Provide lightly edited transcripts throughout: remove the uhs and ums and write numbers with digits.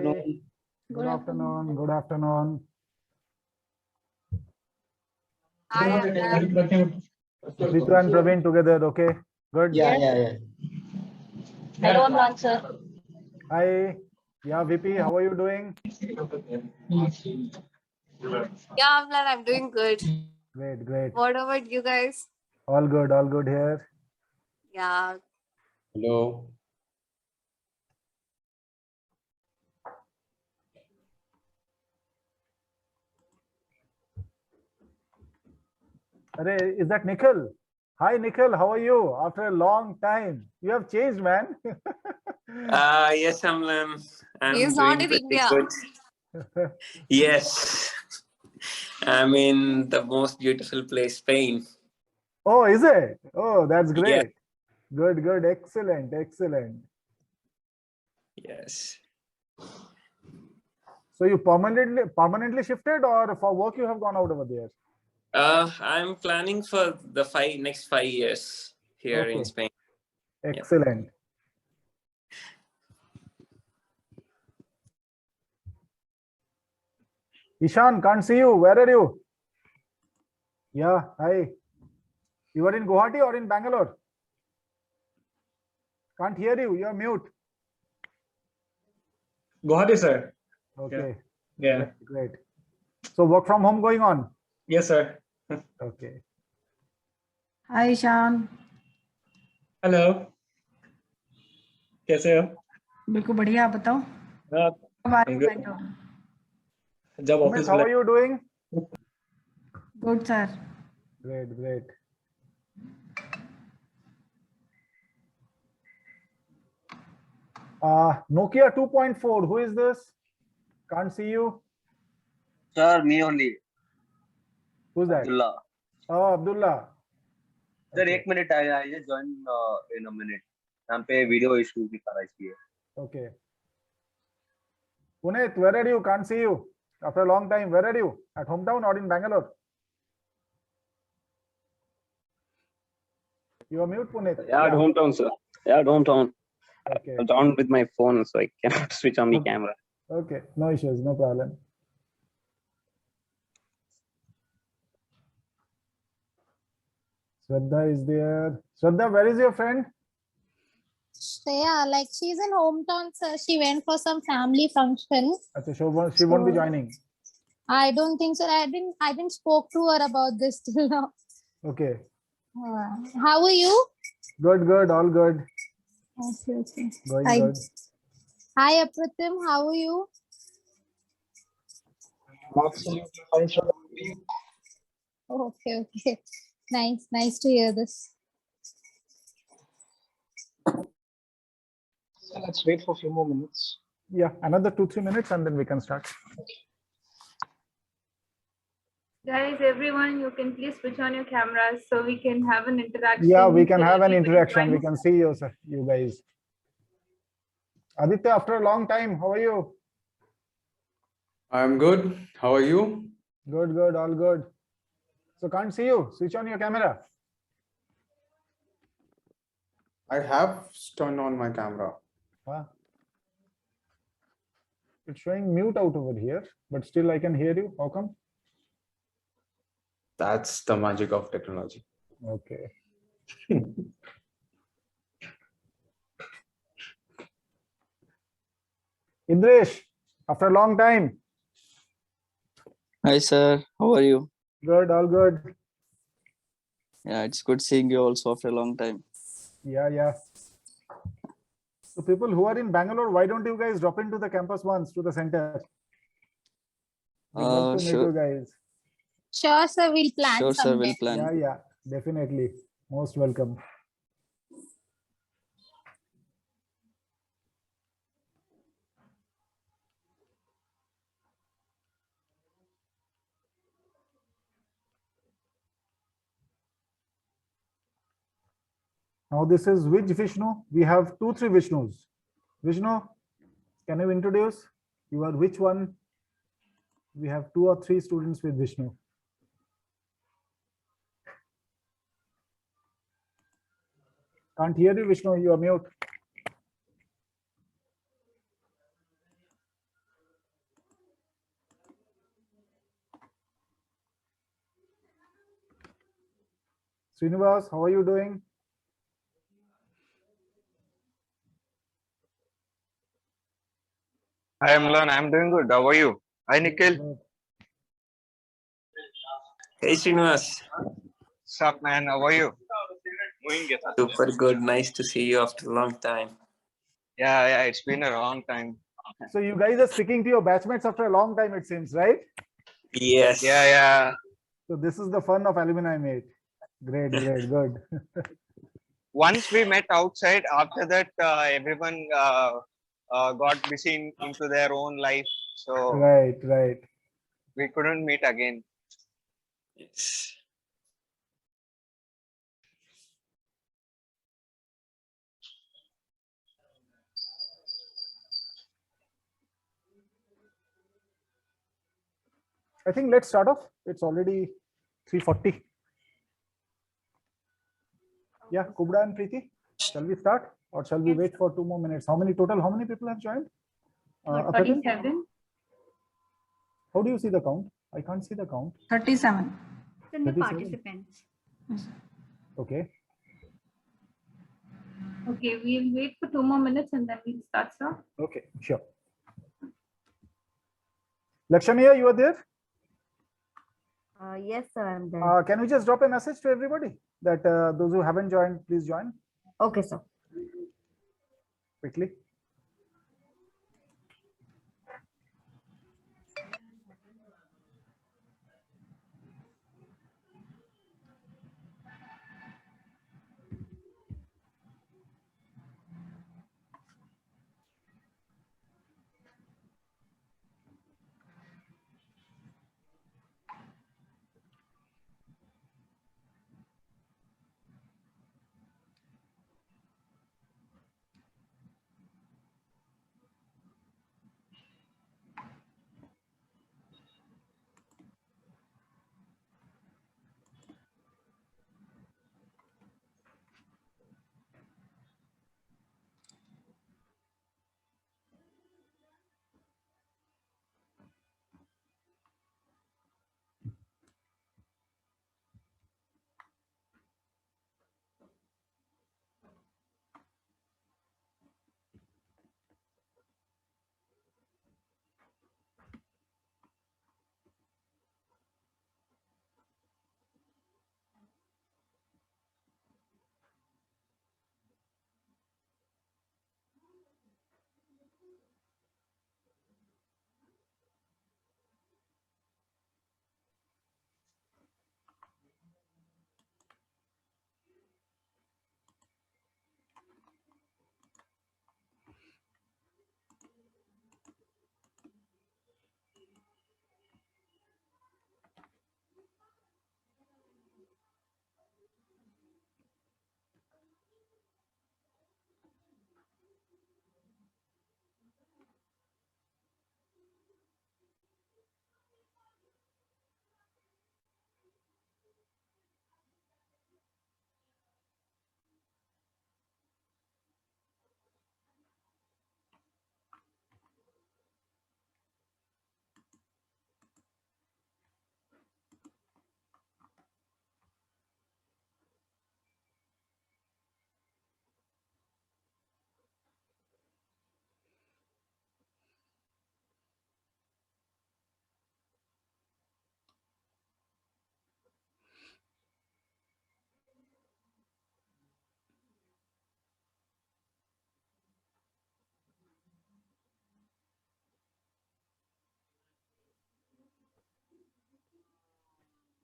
afternoon. Good afternoon. Good afternoon. Ritu and Praveen together, okay? Good. Yeah. Hello, Amlan sir. Hi. Yeah, VP, how are you doing? Yeah, Amlan, I'm doing good. Great, great. What about you guys? All good here. Yeah. Hello. Arey, is that Nikhil? Hi, Nikhil, how are you? After a long time. You have changed, man. Yes, Amlan. I'm He is doing not in pretty India. good. Yes. I'm in the most beautiful place, Spain. Oh, is it? Oh, that's Yeah. great. Good. Excellent. Yes. So you permanently shifted, or for work you have gone out over there? I'm planning for the next 5 years here in Okay. Spain. Excellent. Ishan, can't see you. Where are you? Yeah, hi. You are in Guwahati or in Bangalore? Can't hear you. You are mute. Guwahati, sir. Okay. Yeah. Great. So work from home going on? Yes, sir. Okay. Hi, Ishan. Hello कैसे हो बिल्कुल बढ़िया आप बताओ कब आ रहे हो बैंगलोर जब Sumit, office how are you doing? Good sir Great. Nokia 2.4. Who is this? Can't see you. Sir, me only. Who's that? Abdullah. Oh, Abdullah. Sir, Okay. 1 minute. I just join in a minute. यहाँ पे video issue दिखा रहा है इसलिए. Okay. Puneet, where are you? Can't see you. After a long time, where are you? At hometown or in Bangalore? You are mute, Puneet. Yeah, at hometown, sir. Yeah, at hometown. Okay. I'm on with my phone, so I cannot switch on the camera. Okay. No issues. No problem. Shraddha is there. Shraddha, where is your friend? Yeah, like she's in hometown, sir. She went for some family function. Achha, she won't be joining. I don't think so. I didn't spoke to her about this till now. Okay. How are you? Good. All good. Okay. Going Hi. good. Hi, Apratim. How are you? absolutely fine, sir. Okay. Nice to hear this. So let's wait for a few more minutes. Yeah, another 2-3 minutes and then we can start. Guys, everyone, you can please switch on your cameras so we can have an interaction. Yeah, we can so have an everybody interaction. We joins. can see you, sir, you guys. Aditya, after a long time, how are you? I'm good. How are you? Good, all good. So can't see you. Switch on your camera. I have turned on my camera. Huh? It's showing mute out over here, but still I can hear you. How come? That's the magic of technology. Okay. Indresh, after a long time. Hi sir, how are you? Good, all good. Yeah, it's good seeing you also after a long time. Yeah. So people who are in Bangalore, why don't you guys drop into the campus once, to the center? We'd love to meet Sure. you guys. Sure, sir. We'll plan Sure, sir, someday. we'll plan. Yeah, definitely. Most welcome. Now this is which Vishnu? We have 2-3 Vishnus. Vishnu, can you introduce? You are which one? We have 2 or 3 students with Vishnu. Can't hear you, Vishnu. You are mute. Srinivas, how are you doing? Hi, Amlan. I'm doing good. How are you? Hi, Nikhil. Hey, Srinivas. What's up, man? How are you? Super good. Nice to see you after a long time. Yeah, it's been a long time. So you guys are sticking to your batchmates after a long time, it seems, right? Yes. Yeah. So this is the fun of alumni meet. Great, good. Once we met outside, after that, everyone got busy into their own life. So Right. we couldn't meet again. Yes. I think let's start off. It's already 3:40. Yeah, Kubra and Preeti, shall we start or shall we wait for 2 more minutes? How many people have joined? Akatin? 47. How do you see the count? I can't see the count. 37. Then the 37? participants. Okay. Okay, we'll wait for 2 more minutes and then we'll start, sir. Okay, sure. Lakshmiya, you are there? Yes, sir, I'm there. Can we just drop a message to everybody that those who haven't joined, please join Okay, sir. quickly.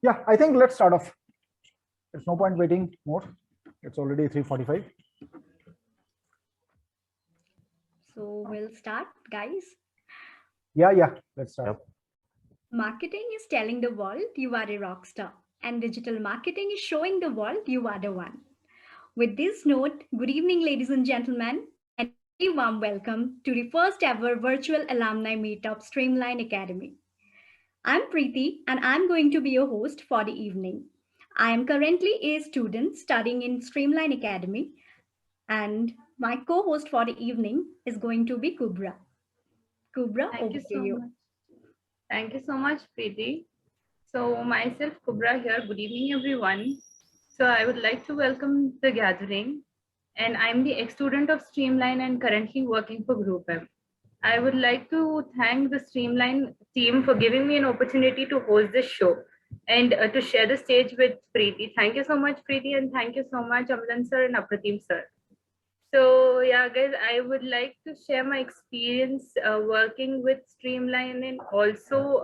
Yeah, I think let's start off. There's no point waiting more. It's already 3:45. So we'll start, guys. Yeah, let's start. Marketing is telling the world you are a rock star, and digital marketing is showing the world you are the one. With this note, good evening, ladies and gentlemen, and a warm welcome to the first ever virtual alumni meetup, Streamline Academy. I'm Preeti, and I'm going to be your host for the evening. I am currently a student studying in Streamline Academy, and my co-host for the evening is going to be Kubra. Kubra, over to you. Much. Thank you so much, Preeti. So myself, Kubra here. Good evening, everyone. So I would like to welcome the gathering, and I'm the ex-student of Streamline and currently working for Group M. I would like to thank the Streamline team for giving me an opportunity to host this show and to share the stage with Preeti. Thank you so much, Preeti, and thank you so much, Amlan sir and Apratim sir. So yeah, guys, I would like to share my experience working with Streamline and also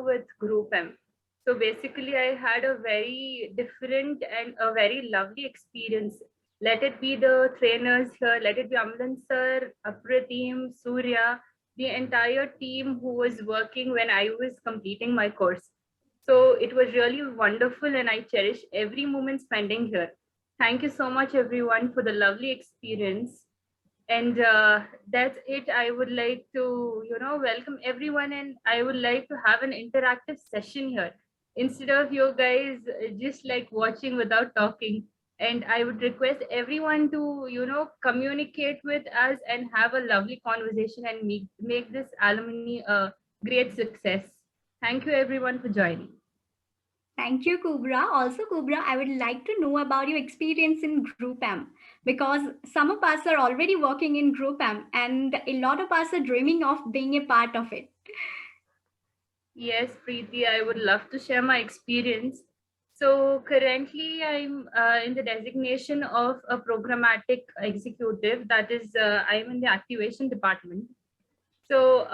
with Group M. So basically, I had a very different and a very lovely experience. Let it be the trainers here, let it be Amlan sir, Apratim, Surya, the entire team who was working when I was completing my course. So it was really wonderful, and I cherish every moment spending here. Thank you so much, everyone, for the lovely experience. And that's it. I would like to, welcome everyone, and I would like to have an interactive session here instead of you guys just like watching without talking. And I would request everyone to, communicate with us and have a lovely conversation and make this alumni a great success. Thank you, everyone, for joining. Thank you, Kubra. Also, Kubra, I would like to know about your experience in Group M, because some of us are already working in Group M and a lot of us are dreaming of being a part of it. Yes, Preeti, I would love to share my experience. So currently I'm in the designation of a programmatic executive. That is, I'm in the activation department. So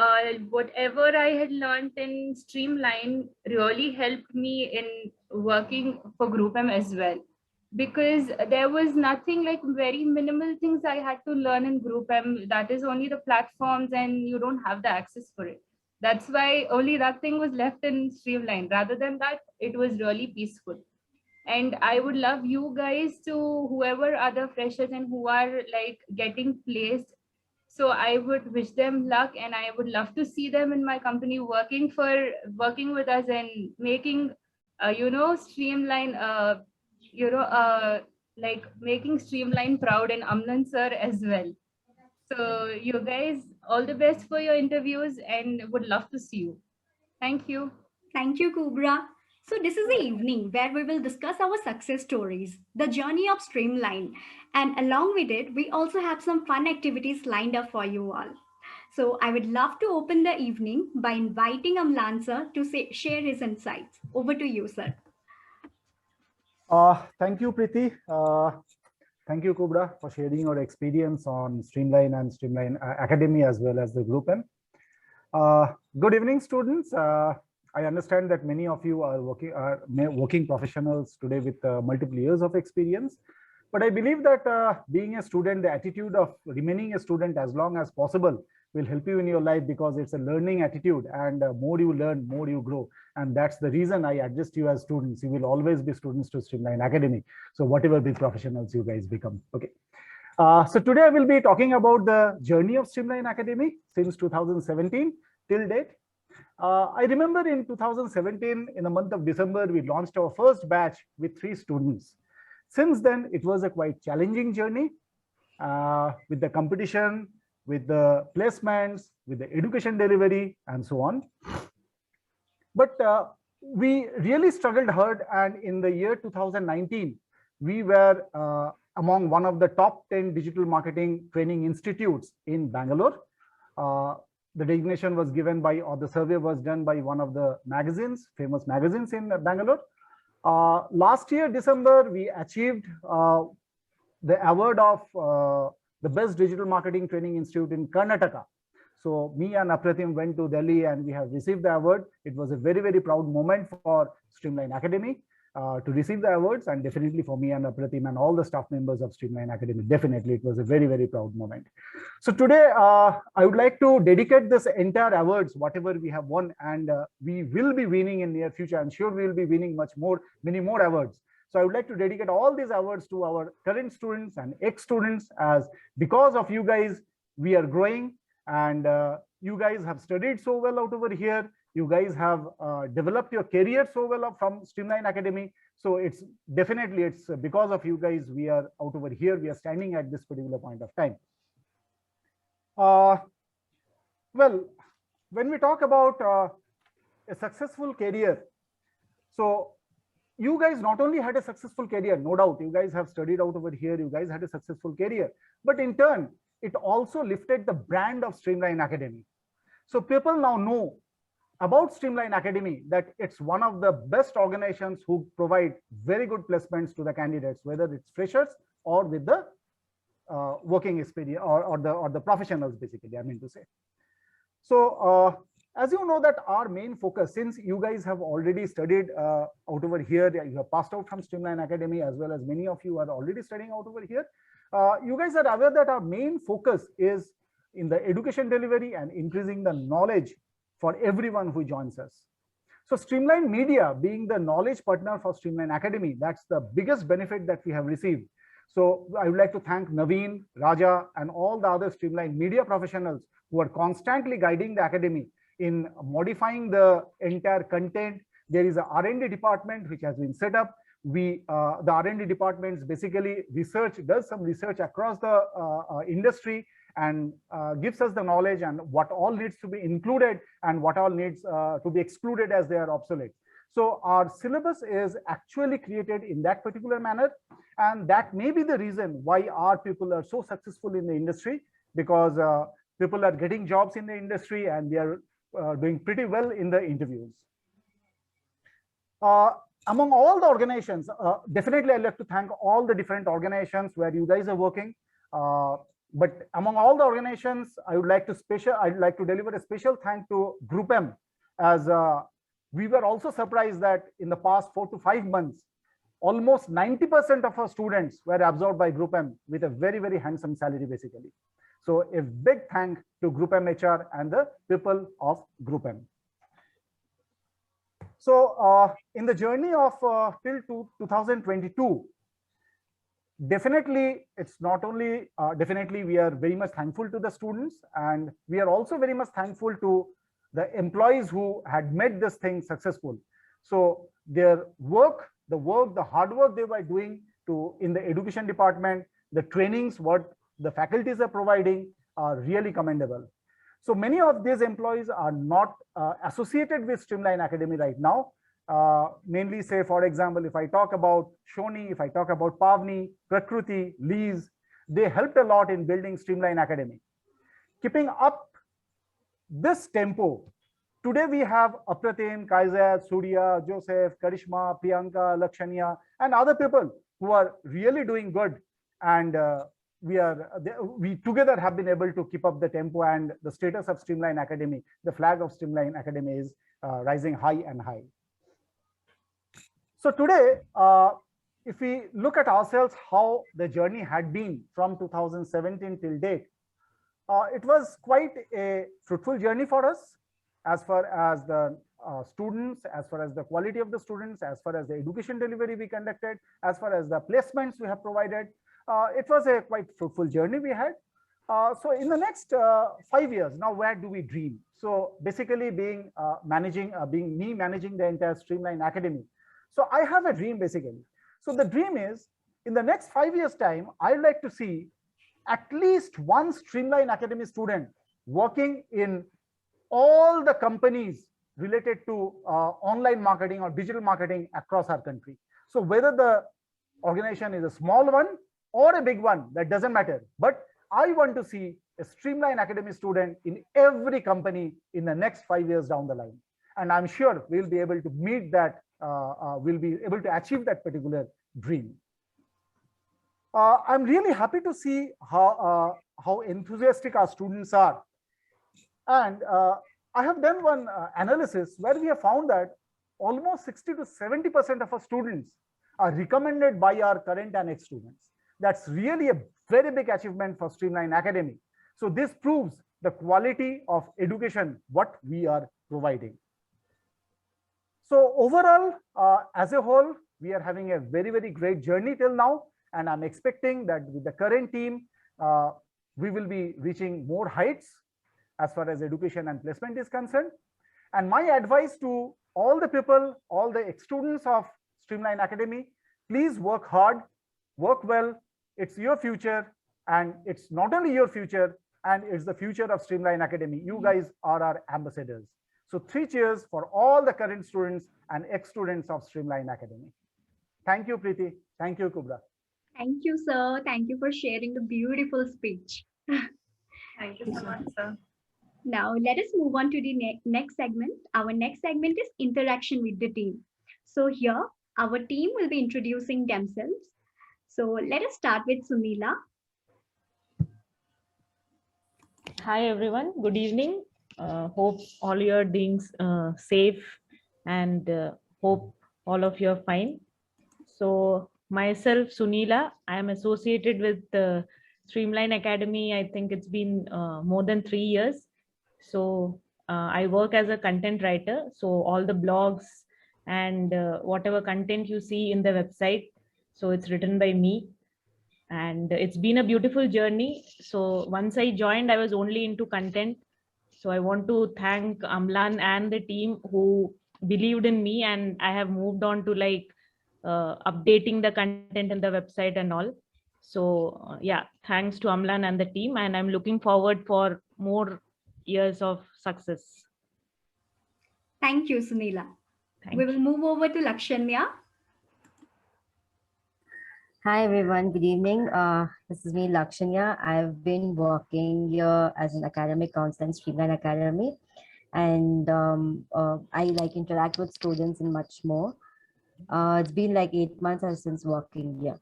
whatever I had learned in Streamline really helped me in working for Group M as well, because there was nothing like very minimal things I had to learn in Group M. That is only the platforms and you don't have the access for it. That's why only that thing was left in Streamline. Rather than that, it was really peaceful. And I would love you guys to, whoever are the freshers and who are like getting placed, so I would wish them luck, and I would love to see them in my company working with us and making Streamline like making Streamline proud, and Amlan sir as well. So you guys, all the best for your interviews and would love to see you. Thank you. Thank you, Kubra. So this is the evening where we will discuss our success stories, the journey of Streamline, and along with it, we also have some fun activities lined up for you all. So I would love to open the evening by inviting Amlan sir to share his insights. Over to you, sir. Thank you, Preeti. Thank you, Kubra, for sharing your experience on Streamline and Streamline Academy as well as the Group M. Good evening, students. I understand that many of you are working professionals today with multiple years of experience. But I believe that being a student, the attitude of remaining a student as long as possible will help you in your life, because it's a learning attitude, and more you learn, more you grow. And that's the reason I address you as students. You will always be students to Streamline Academy. So whatever big professionals you guys become. Okay. So today I will be talking about the journey of Streamline Academy since 2017 till date. I remember in 2017, in the month of December, we launched our first batch with 3 students. Since then, it was a quite challenging journey with the competition, with the placements, with the education delivery, and so on. But we really struggled hard, and in the year 2019, we were among one of the top 10 digital marketing training institutes in Bangalore. The designation was given by, or the survey was done by one of the magazines, famous magazines in Bangalore. Last year, December, we achieved the award of the best digital marketing training institute in Karnataka. So me and Apratim went to Delhi and we have received the award. It was a very, very proud moment for Streamline Academy to receive the awards, and definitely for me and Apratim and all the staff members of Streamline Academy. Definitely, it was a very, very proud moment. So today, I would like to dedicate this entire awards, whatever we have won, and we will be winning in near future. I'm sure we will be winning many more awards. So I would like to dedicate all these awards to our current students and ex-students, as because of you guys, we are growing, and you guys have studied so well out over here. You guys have developed your career so well from Streamline Academy. So it's definitely, it's because of you guys, we are out over here. We are standing at this particular point of time. Well, when we talk about a successful career, so you guys not only had a successful career, no doubt, you guys have studied out over here, you guys had a successful career, but in turn, it also lifted the brand of Streamline Academy. So people now know about Streamline Academy, that it's one of the best organizations who provide very good placements to the candidates, whether it's freshers or with the working experience or the professionals, basically, I mean to say. So as you know that our main focus, since you guys have already studied out over here, you have passed out from Streamline Academy, as well as many of you are already studying out over here. You guys are aware that our main focus is in the education delivery and increasing the knowledge for everyone who joins us. So Streamline Media being the knowledge partner for Streamline Academy, that's the biggest benefit that we have received. So I would like to thank Naveen, Raja, and all the other Streamline Media professionals who are constantly guiding the Academy in modifying the entire content. There is a R&D department which has been set up. The R&D departments basically does some research across the industry and gives us the knowledge and what all needs to be included and what all needs to be excluded as they are obsolete. So our syllabus is actually created in that particular manner, and that may be the reason why our people are so successful in the industry, because people are getting jobs in the industry and they are doing pretty well in the interviews. Among all the organizations, definitely I'd like to thank all the different organizations where you guys are working. But among all the organizations, I'd like to deliver a special thank to Group M, as we were also surprised that in the past 4 to 5 months, almost 90% of our students were absorbed by Group M with a very, very handsome salary, basically. So a big thank to Group M HR and the people of Group M. So in the journey of till 2022, definitely it's not only definitely we are very much thankful to the students, and we are also very much thankful to the employees who had made this thing successful. So their work, the hard work they were doing in the education department, the trainings what the faculties are providing are really commendable. So many of these employees are not associated with Streamline Academy right now. Mainly, say, for example, if I talk about Shoni, if I talk about Pavni, Prakruti, Liz, they helped a lot in building Streamline Academy. Keeping up this tempo, today we have Apratim, Kaiser, Surya, Joseph, Karishma, Priyanka, Lakshanya, and other people who are really doing good. And we together have been able to keep up the tempo and the status of Streamline Academy. The flag of Streamline Academy is rising high and high. So today, if we look at ourselves, how the journey had been from 2017 till date, it was quite a fruitful journey for us, as far as the students, as far as the quality of the students, as far as the education delivery we conducted, as far as the placements we have provided. It was a quite fruitful journey we had. So in the next 5 years, now where do we dream? So basically being managing the entire Streamline Academy. So I have a dream, basically. So the dream is, in the next 5 years time, I'd like to see at least one Streamline Academy student working in all the companies related to online marketing or digital marketing across our country. So whether the organization is a small one or a big one, that doesn't matter. But I want to see a Streamline Academy student in every company in the next 5 years down the line. And I'm sure we'll be able to meet that, we'll be able to achieve that particular dream. I'm really happy to see how enthusiastic our students are. And I have done one analysis where we have found that almost 60 to 70% of our students are recommended by our current and ex-students. That's really a very big achievement for Streamline Academy. So this proves the quality of education what we are providing. So overall, as a whole, we are having a very, very great journey till now. And I'm expecting that with the current team, we will be reaching more heights as far as education and placement is concerned. And my advice to all the people, all the ex-students of Streamline Academy, please work hard, work well. It's your future, and it's not only your future, and it's the future of Streamline Academy. You guys are our ambassadors. So 3 cheers for all the current students and ex-students of Streamline Academy. Thank you, Preeti. Thank you, Kubra. Thank you, sir. Thank you for sharing the beautiful speech. Thank you so much, sir. Now, let us move on to the next segment. Our next segment is interaction with the team. So here, our team will be introducing themselves. So let us start with Sunila. Hi, everyone. Good evening. Hope all you are doing safe and hope all of you are fine. So myself, Sunila, I am associated with Streamline Academy. I think it's been more than 3 years. So I work as a content writer. So all the blogs and whatever content you see in the website, so it's written by me. And it's been a beautiful journey. So once I joined, I was only into content. So I want to thank Amlan and the team who believed in me, and I have moved on to like updating the content in the website and all. So yeah, thanks to Amlan and the team, and I'm looking forward for more years of success. Thank you, Sunila. We will move over to Lakshanya. Hi everyone, good evening. This is me, Lakshanya. I've been working here as an academic counselor in Streamline Academy, and I like interact with students and much more. It's been like 8 months since working here.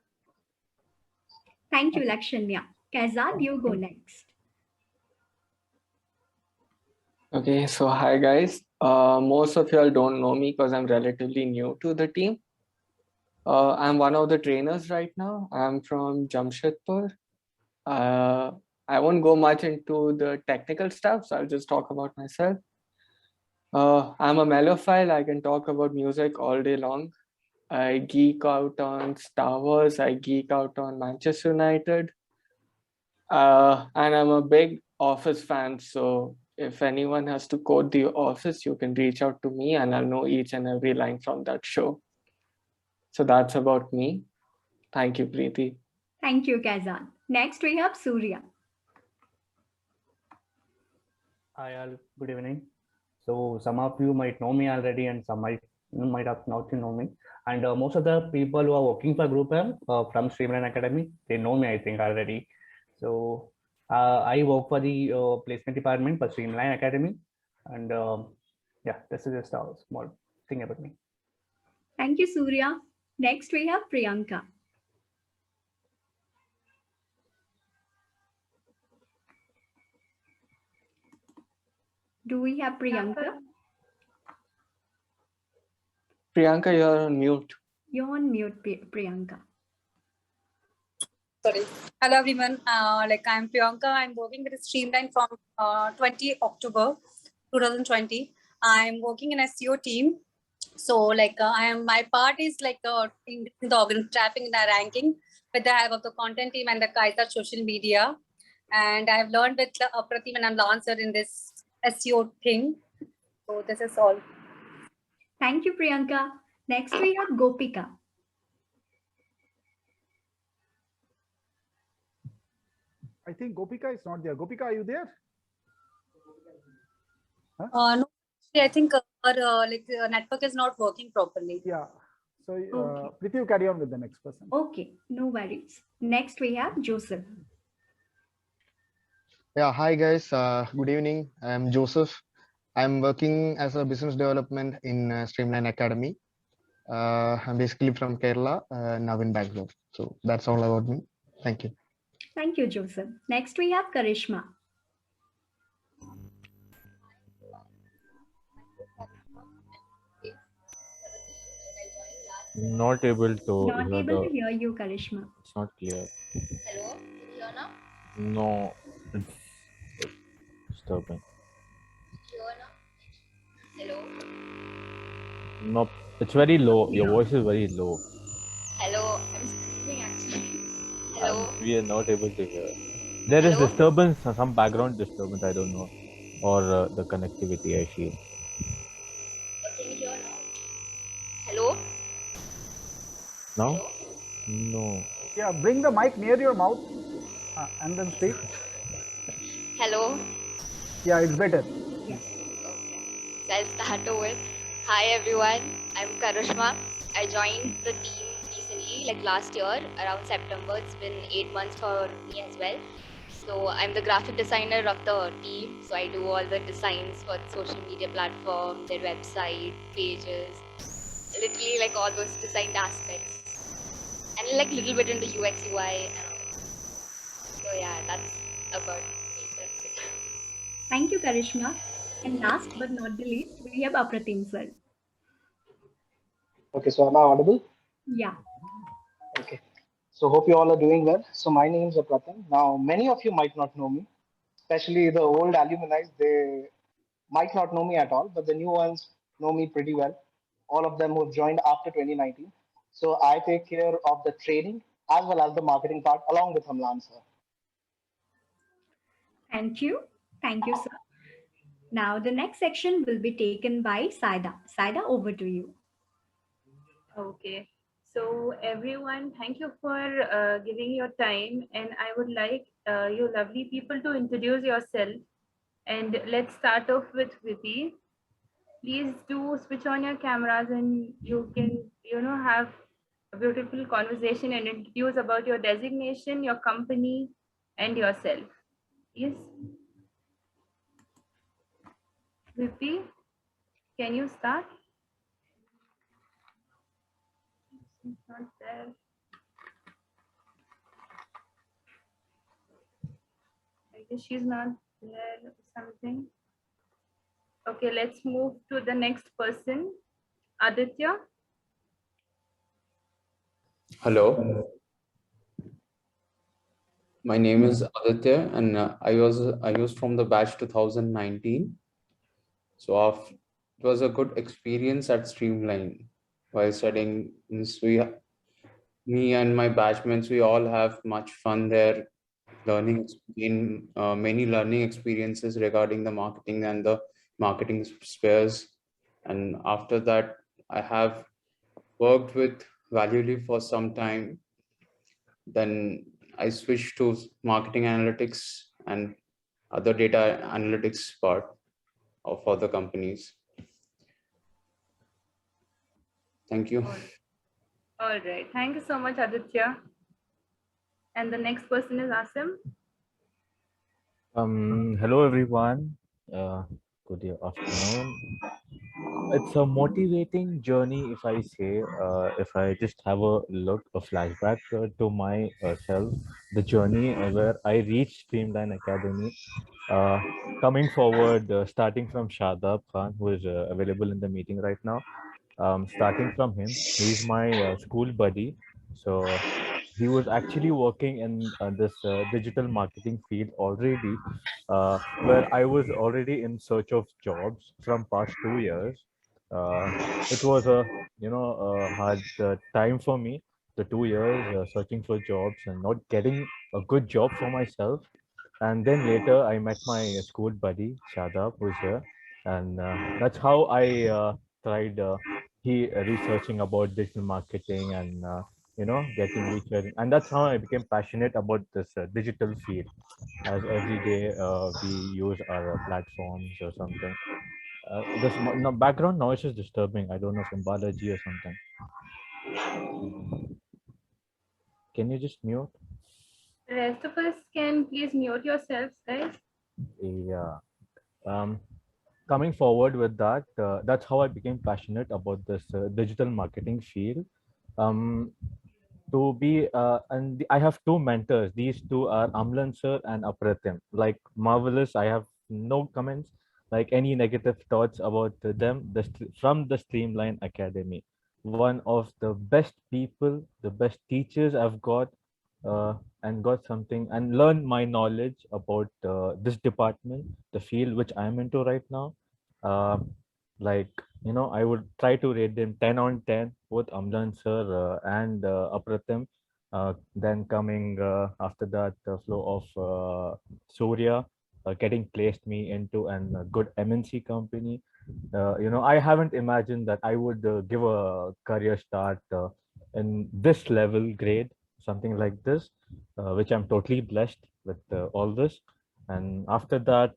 Thank you, Lakshanya. Kazad, you go next. Okay, so hi guys. Most of y'all don't know me because I'm relatively new to the team. I'm one of the trainers right now. I'm from Jamshedpur. I won't go much into the technical stuff, so I'll just talk about myself. I'm a mellophile. I can talk about music all day long. I geek out on Star Wars. I geek out on Manchester United. And I'm a big Office fan. So if anyone has to quote The Office, you can reach out to me and I'll know each and every line from that show. So that's about me. Thank you, Preeti. Thank you, Kazan. Next, we have Surya. Hi, all. Good evening. So some of you might know me already and some might have not know me. And most of the people who are working for Group M from Streamline Academy, they know me, I think, already. So I work for the placement department for Streamline Academy. And yeah, this is just a small thing about me. Thank you, Surya. Next, we have Priyanka. Do we have Priyanka? Priyanka, you're on mute. You're on mute, Priyanka. Sorry. Hello, everyone. I'm Priyanka. I'm working with Streamline from 20 October 2020. I'm working in SEO team. So my part is in the organ traffic and ranking with the help of the content team and the Kaiser social media. And I've learned with Apratim and I'm the answer in this SEO thing. So this is all. Thank you, Priyanka. Next we have Gopika. I think Gopika is not there. Gopika, are you there? Huh? No, I think our network is not working properly. Yeah. So Okay. Preeti, you carry on with the next person. Okay, no worries. Next we have Joseph. Yeah, hi guys. Good evening. I'm Joseph. I'm working as a business development in Streamline Academy. I'm basically from Kerala, now in Bangalore. So that's all about me. Thank you. Thank you, Joseph. Next we have Karishma. Not able to Not hear able the. to hear you, Karishma. It's not clear. Hello, Fiona? No, it's disturbing. Fiona? Hello? No, it's very low. Your voice is very low. Hello, I'm speaking actually. Hello? We are not able to hear. There is disturbance, some background disturbance, I don't know, or the connectivity, I feel. Can you hear now? Hello? Now? No. Yeah, bring the mic near your mouth and then speak. Hello? Yeah, it's better. So I'll start over. Hi everyone, I'm Karishma. I joined the team like last year around September. It's been 8 months for me as well. So I'm the graphic designer of the team. So I do all the designs for the social media platform, their website, pages, literally like all those designed aspects. And like little bit into UX, UI. So yeah, that's about me. That's it. Thank you, Karishma. And last but not the least, we have Apratim sir. Okay, so am I audible? Yeah. Okay. So hope you all are doing well. So my name is Apratim. Now, many of you might not know me, especially the old alumni. They might not know me at all, but the new ones know me pretty well. All of them who have joined after 2019. So I take care of the training as well as the marketing part along with Hamlan sir. Thank you. Thank you, sir. Now the next section will be taken by Saida. Saida, over to you. Okay. So everyone, thank you for giving your time, and I would like you lovely people to introduce yourself. And let's start off with Vipi. Please do switch on your cameras, and you can, have a beautiful conversation and introduce about your designation, your company, and yourself. Yes. Vipi, can you start? She's not there. I guess she's not there or something. Okay, let's move to the next person. Aditya. Hello. My name is Aditya, and I was from the batch 2019. So it was a good experience at Streamline while studying. Me and my batchmates, we all have much fun there, learning in many learning experiences regarding the marketing and the marketing spheres. And after that, I have worked with Valuely for some time. Then I switched to marketing analytics and other data analytics part of other companies. Thank you. All right. Thank you so much, Aditya. And the next person is Asim. Hello everyone. Good afternoon. It's a motivating journey, if I say, if I just have a flashback to myself, the journey where I reached Streamline Academy. Coming forward, starting from Shadab Khan, who is available in the meeting right now. Starting from him, he's my school buddy. So he was actually working in this digital marketing field already, where I was already in search of jobs from past 2 years. It was a hard time for me, the 2 years searching for jobs and not getting a good job for myself. And then later I met my school buddy Shadab, who's here, and that's how I tried researching about digital marketing and getting research, and that's how I became passionate about this digital field, as every day we use our platforms or something. This background noise is disturbing. I don't know, from Balaji or something. Can you just mute? The rest of us can please mute yourselves, guys. Yeah. Coming forward with that, that's how I became passionate about this digital marketing field. I have two mentors. These two are Amlan sir and Apratim. Like, marvelous. I have no comments, like any negative thoughts about them. From the Streamline Academy, one of the best people, the best teachers I've got, and got something and learned my knowledge about this department, the field which I'm into right now. I would try to rate them 10 on 10, both Amlan sir and Apratim. Then coming after that, the flow of Surya getting placed me into a good MNC company. I haven't imagined that I would give a career start in this level grade, something like this, which I'm totally blessed with all this. And after that,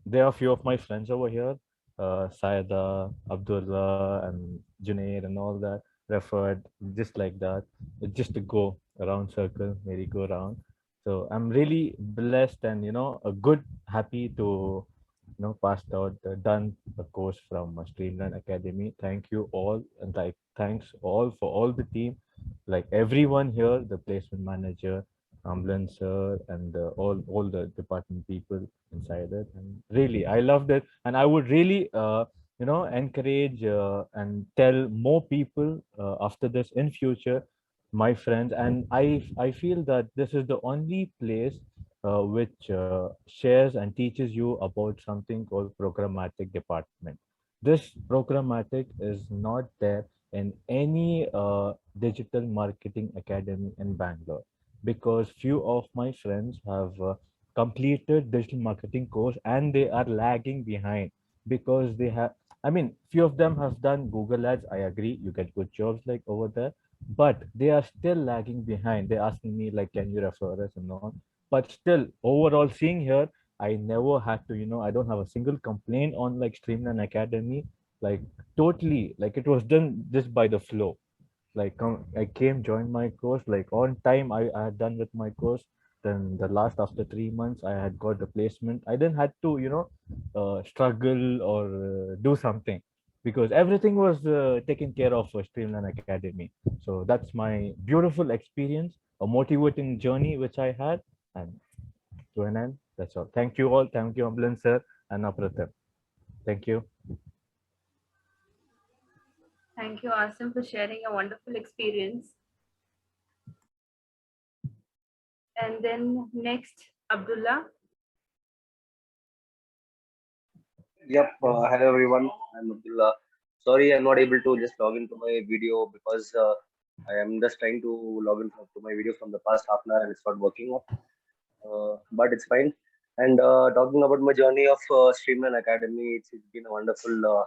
there are a few of my friends over here, Saida, Abdullah, and Junaid, and all that. referred, just like that. It's just a go around circle, merry go round. So I'm really blessed and a good, happy to passed out, done a course from Streamline Academy. Thank you all, and thanks all for all the team, like everyone here, the placement manager, ambulance sir, and all the department people inside it. And really, I loved it, and I would really encourage and tell more people after this in future, my friends. And I feel that this is the only place which shares and teaches you about something called programmatic department. This programmatic is not there in any digital marketing academy in Bangalore, because few of my friends have completed digital marketing course and they are lagging behind because they have, I mean, few of them have done Google ads. I agree, you get good jobs like over there, but they are still lagging behind. They're asking me like, can you refer us and all? But still, overall, seeing here, I never had to, I don't have a single complaint on like Streamline Academy. Like totally, like it was done just by the flow. Like I came, joined my course, like on time. I had done with my course. Then the last, after 3 months, I had got the placement. I didn't had to, struggle or do something, because everything was taken care of for Streamline Academy. So that's my beautiful experience, a motivating journey which I had. And to an end, that's all. Thank you all. Thank you, Ambulance sir and Apratam. Thank you. Thank you, Asim, for sharing a wonderful experience. And then next, Abdullah. Yep. Hello everyone. I'm Abdullah. Sorry, I'm not able to just log into my video because I am just trying to log into my video from the past half an hour and it's not working. But it's fine. And talking about my journey of Streamline Academy, it's been a wonderful.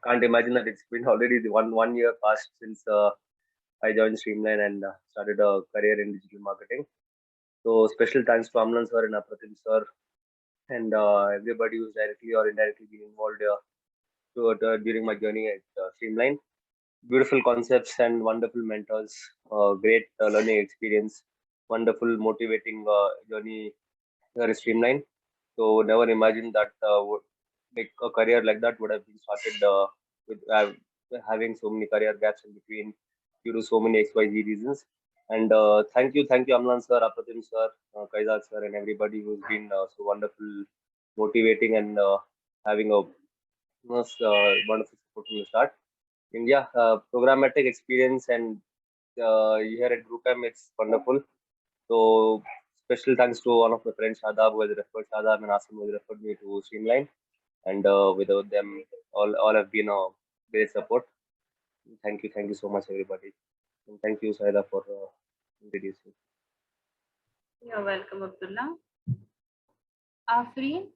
Can't imagine that it's been already the one year past since I joined Streamline and started a career in digital marketing. So special thanks to Amlan sir and Apratim sir and everybody who's directly or indirectly been involved during my journey at Streamline. Beautiful concepts and wonderful mentors, great learning experience, wonderful motivating journey here at Streamline. So never imagined that like a career like that would have been started with having so many career gaps in between due to so many XYZ reasons. And thank you, Amlan sir, Apratim sir, Kaizad sir, and everybody who's been so wonderful, motivating, and having a wonderful support from the start. And yeah, programmatic experience and here at GroupM, it's wonderful. So special thanks to one of my friends, Shadab, who has referred Shadab and Asim, who has referred me to Streamline. And without them, all have been a great support. Thank you so much, everybody. And thank you, Saida, for introducing. You're welcome, Abdullah. Afreen.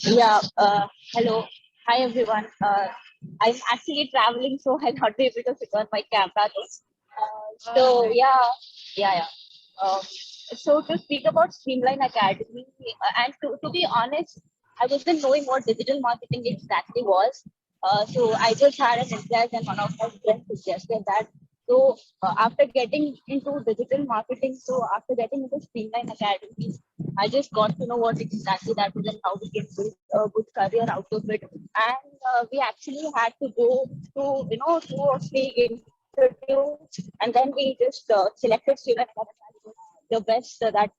Yeah, hello. Hi, everyone. I'm actually traveling, so I'll not be able to switch on my camera. So, yeah. So, to speak about Streamline Academy, and to be honest, I wasn't knowing what digital marketing exactly was. So, I just had an interest, and one of my friends suggested that. So, after getting into digital marketing, so after getting into Streamline Academy, I just got to know what exactly that is and how we can build a good career out of it. And we actually had to go to, 2 or 3 interviews, and then we just selected student the best that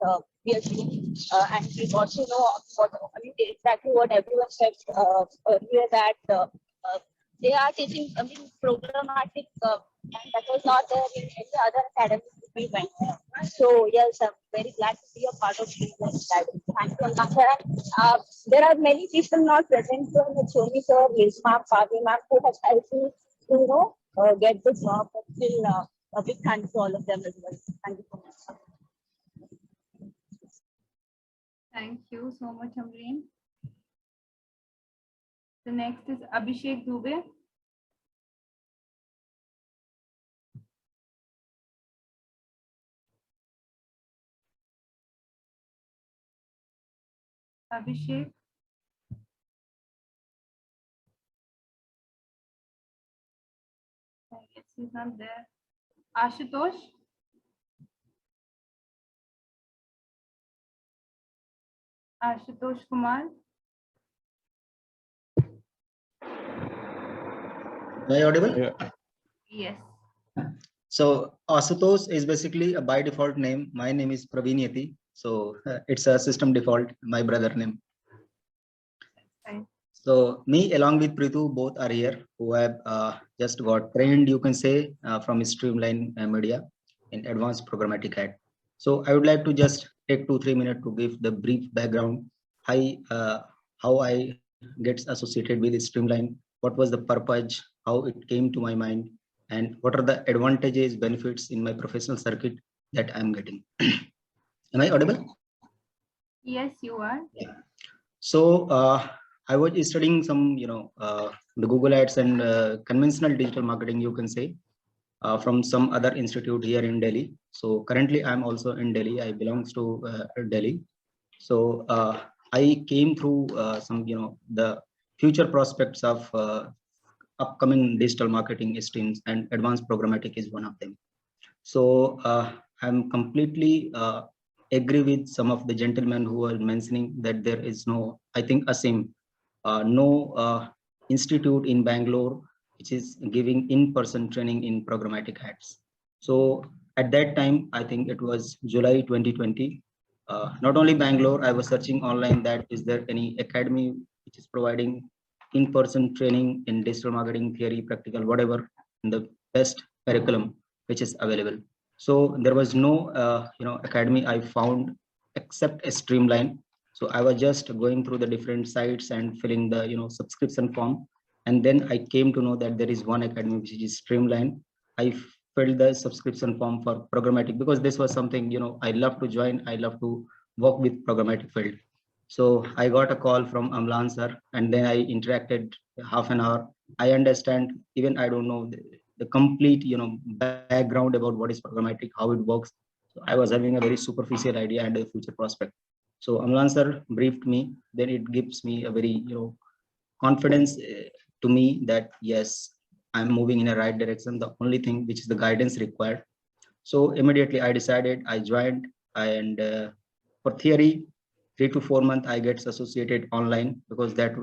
we are doing. And we got to know exactly what everyone said earlier, that they are teaching, programmatic, and that was not there in any other academy we went. So yes, I'm very glad to be a part of this academy. Thank you, Anna. There are many people not present here, like Shoni sir, Liz ma'am, Pavi ma'am, who has helped me to get the job. But still, a big thanks to all of them as well. Thank you so much. Thank you so much, Amreen. The next is Abhishek Dubey. Abhishek. He's not there. Ashutosh? Ashutosh Kumar? Am I audible? Yeah. Yes. So Asutosh is basically a by default name. My name is Praveeniati. So it's a system default, my brother name. Fine. So me along with Pritu both are here who have just got trained, you can say, from Streamline Media in advanced programmatic ad. So I would like to just take 2-3 minutes to give the brief background, how I gets associated with Streamline, what was the purpose, how it came to my mind, and what are the advantages, benefits in my professional circuit that I'm getting. Am I audible? Yes, you are. So I was studying some, the Google Ads and conventional digital marketing, you can say, from some other institute here in Delhi. So currently I'm also in Delhi. I belongs to Delhi. So I came through some, the future prospects of upcoming digital marketing streams, and advanced programmatic is one of them. So I'm completely agree with some of the gentlemen who are mentioning that there is no, I think Asim, no institute in Bangalore which is giving in-person training in programmatic ads. So at that time, I think it was July 2020. Not only Bangalore, I was searching online that is there any academy which is providing in-person training in digital marketing theory, practical, whatever, in the best curriculum which is available. So there was no academy I found except a Streamline. So I was just going through the different sites and filling the subscription form, and then I came to know that there is one academy which is Streamline. I filled the subscription form for programmatic because this was something I love to join. I love to work with programmatic field. So I got a call from Amlan sir, and then I interacted half an hour. I understand, even I don't know the complete background about what is programmatic, how it works. So I was having a very superficial idea and a future prospect. So Amlan sir briefed me. Then it gives me a very confidence to me that yes, I'm moving in a right direction. The only thing which is the guidance required. So immediately I decided, I joined, and for theory, 3 to 4 months I gets associated online because that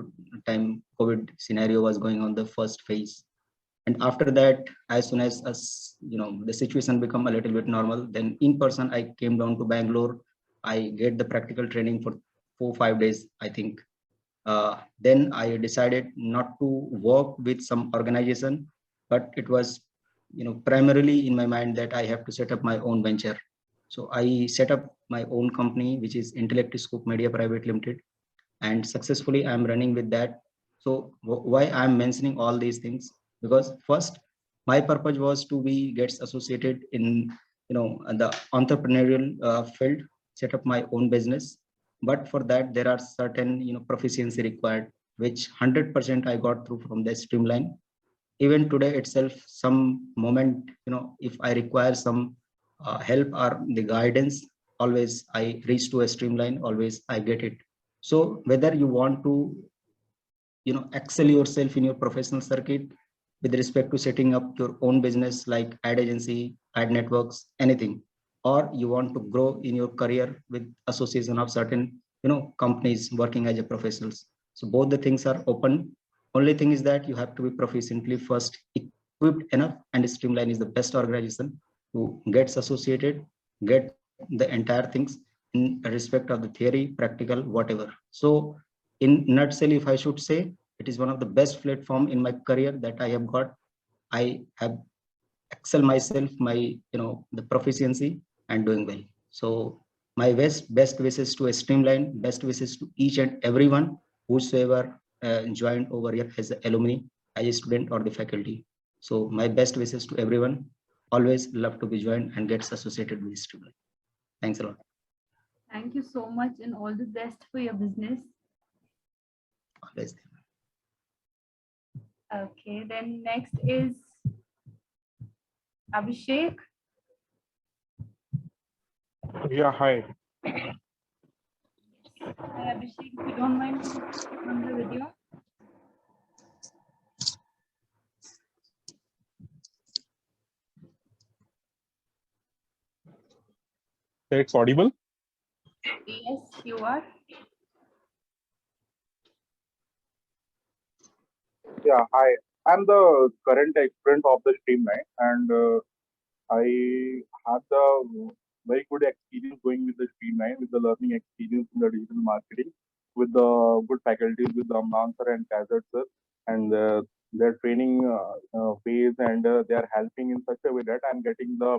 time COVID scenario was going on the first phase. And after that, as soon as the situation become a little bit normal, then in person I came down to Bangalore. I get the practical training for 4-5 days, I think. Then I decided not to work with some organization, but it was primarily in my mind that I have to set up my own venture. So I set up my own company, which is Intellect Scope Media Private Limited, and successfully I'm running with that. So why I'm mentioning all these things? Because first, my purpose was to be gets associated in the entrepreneurial field, set up my own business. But for that, there are certain proficiency required, which 100% I got through from the Streamline. Even today itself, some moment if I require some help or the guidance, always I reach to a Streamline, always I get it. So whether you want to excel yourself in your professional circuit with respect to setting up your own business like ad agency, ad networks, anything, or you want to grow in your career with association of certain companies working as a professionals, so both the things are open. Only thing is that you have to be proficiently first equipped enough, and Streamline is the best organization who gets associated, get the entire things in respect of the theory, practical, whatever. So in nutshell, if I should say, it is one of the best platform in my career that I have got. I have excel myself, my the proficiency, and doing well. So my best wishes to a Streamline, best wishes to each and everyone whosoever joined over here as an alumni, as a student, or the faculty. So my best wishes to everyone. Always love to be joined and gets associated with Streamline. Thanks a lot. Thank you so much, and all the best for your business. Always. Okay, then next is Abhishek. Yeah, hi. Hi, Abhishek, if you don't mind, on the video. It's audible. Yes, you are. Yeah, hi. I'm the current aspirant of the Streamline, and I had the very good experience going with the Streamline, with the learning experience in the digital marketing, with the good faculties, with the Amlan sir and Kaiser sir, and their training phase, and they are helping in such a way that I'm getting the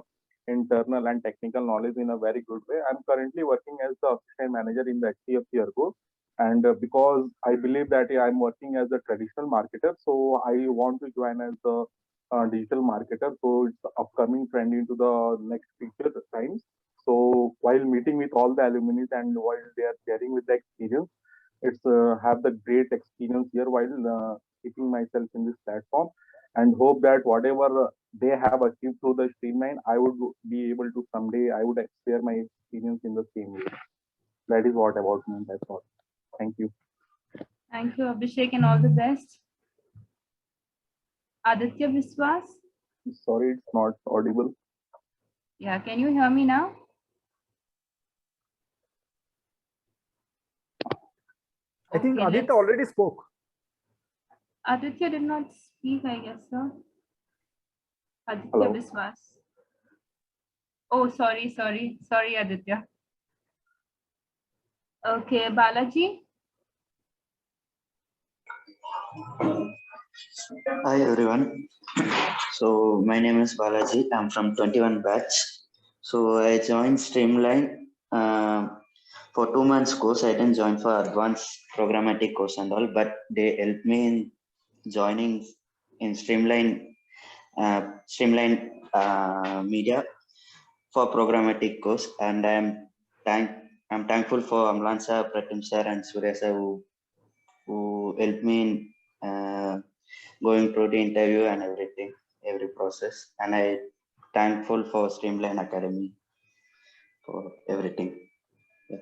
internal and technical knowledge in a very good way. I'm currently working as the assistant manager in the HDFC ERGO, and because I believe that I'm working as a traditional marketer, so I want to join as a digital marketer. So it's the upcoming trend into the next future times. So while meeting with all the alumni and while they are sharing with the experience, it's have the great experience here while keeping myself in this platform, and hope that whatever they have achieved through the Streamline, I would be able to someday, I would share my experience in the same way. That is what about me. That's all. Thank you. Thank you, Abhishek, and all the best. Aditya Biswas. Sorry, it's not audible. Yeah, can you hear me now? I think Okay, Aditya already spoke. Aditya did not speak, I guess so. Aditya Hello. Biswas. Oh, sorry, Aditya. Okay, Balaji. Hi everyone. So my name is Balaji. I'm from 21 batch. So I joined Streamline for 2 months course. I didn't join for advanced programmatic course and all, but they helped me in joining in Streamline Media for programmatic course, and I'm thankful for Amlan sir, Pratim sir, and Surya sir who helped me in going through the interview and everything, every process. And I thankful for Streamline Academy for everything. Yeah.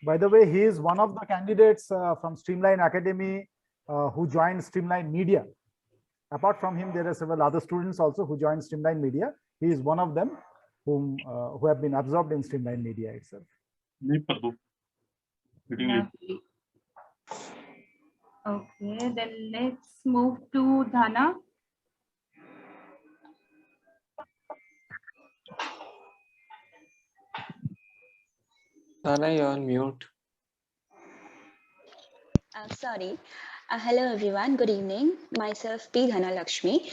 By the way, he is one of the candidates from Streamline Academy who joined Streamline Media. Apart from him, there are several other students also who joined Streamline Media. He is one of them who have been absorbed in Streamline Media itself. Okay, then let's move to Dhana. Dana, you're on mute. Sorry. Hello everyone, good evening. Myself P. Dhana Lakshmi.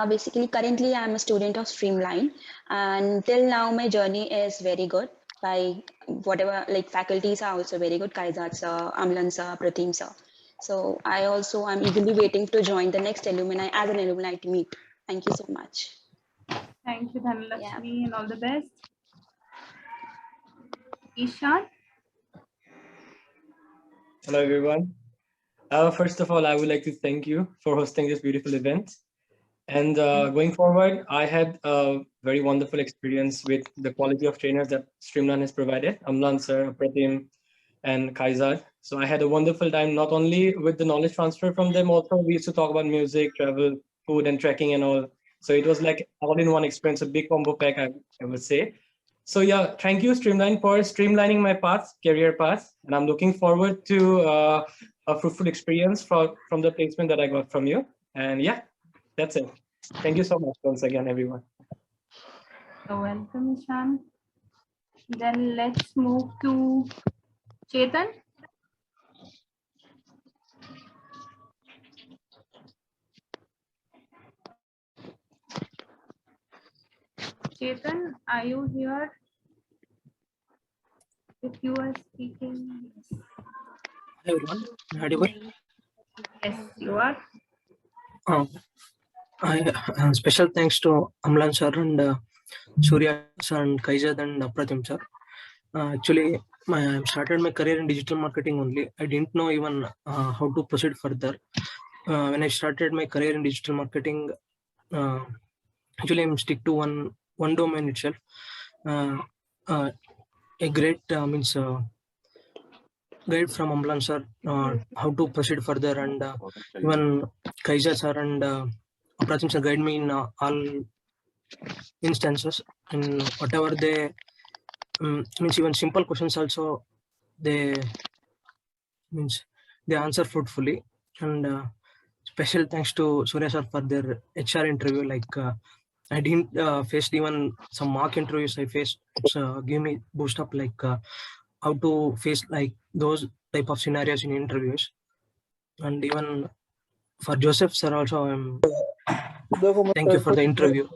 Basically, currently I'm a student of Streamline, and till now my journey is very good. By whatever, like faculties are also very good, Kaizad sir, Amlan sir, Pratim sir. So I'm eagerly waiting to join the next alumni as an alumni to meet. Thank you so much. Thank you, Dhanalakshmi, and all the best. Ishan. Hello, everyone. First of all, I would like to thank you for hosting this beautiful event. And going forward, I had a very wonderful experience with the quality of trainers that Streamline has provided, Amlan sir, Pratim, and Kaizad. So I had a wonderful time, not only with the knowledge transfer from them, also we used to talk about music, travel, food, and trekking and all. So it was like all-in-one experience, a big combo pack, I would say. So yeah, thank you, Streamline, for streamlining my path, career path. And I'm looking forward to a fruitful experience from the placement that I got from you. And yeah, that's it. Thank you so much once again, everyone. So welcome, Ishan. Then let's move to Chetan. Chetan, are you here? If you are speaking, yes. Hi everyone, audible? Yes, you are. Special thanks to Amlan sir and Surya sir and Kaizad and Pratim sir. Actually, I started my career in digital marketing only. I didn't know even how to proceed further. When I started my career in digital marketing, actually I'm stick to one domain itself. A great guide from Amlan sir how to proceed further, and even Kaizad sir and Pratim sir guide me in all instances, in whatever they means even simple questions also they means they answer fruitfully. And special thanks to Surya sir for their HR interview. Like I didn't face even some mock interviews I faced. It's give me boost up like how to face like those type of scenarios in interviews. And even for Joseph sir also, thank you for the interview.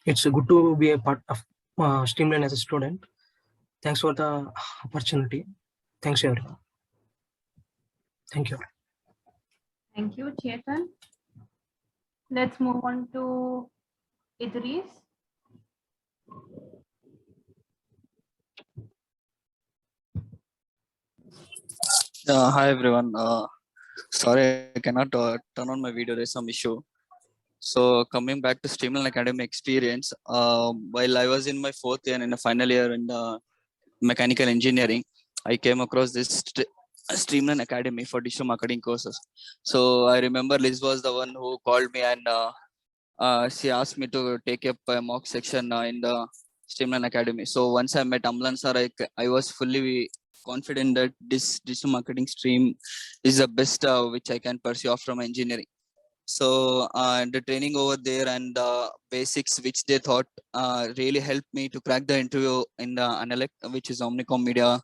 It's good to be a part of Streamline as a student. Thanks for the opportunity. Thanks everyone. Thank you. Thank you, Chetan. Let's move on to Idris. Hi everyone. Sorry, I cannot turn on my video. There's some issue. So coming back to Streamline Academy experience, while I was in my fourth year and in the final year in mechanical engineering, I came across this Streamline Academy for digital marketing courses. So I remember Liz was the one who called me and she asked me to take up a mock section in the Streamline Academy. So once I met Amlan sir, I was fully confident that this digital marketing stream is the best which I can pursue after my engineering. So the training over there and the basics which they thought really helped me to crack the interview in the Analect, which is Omnicom Media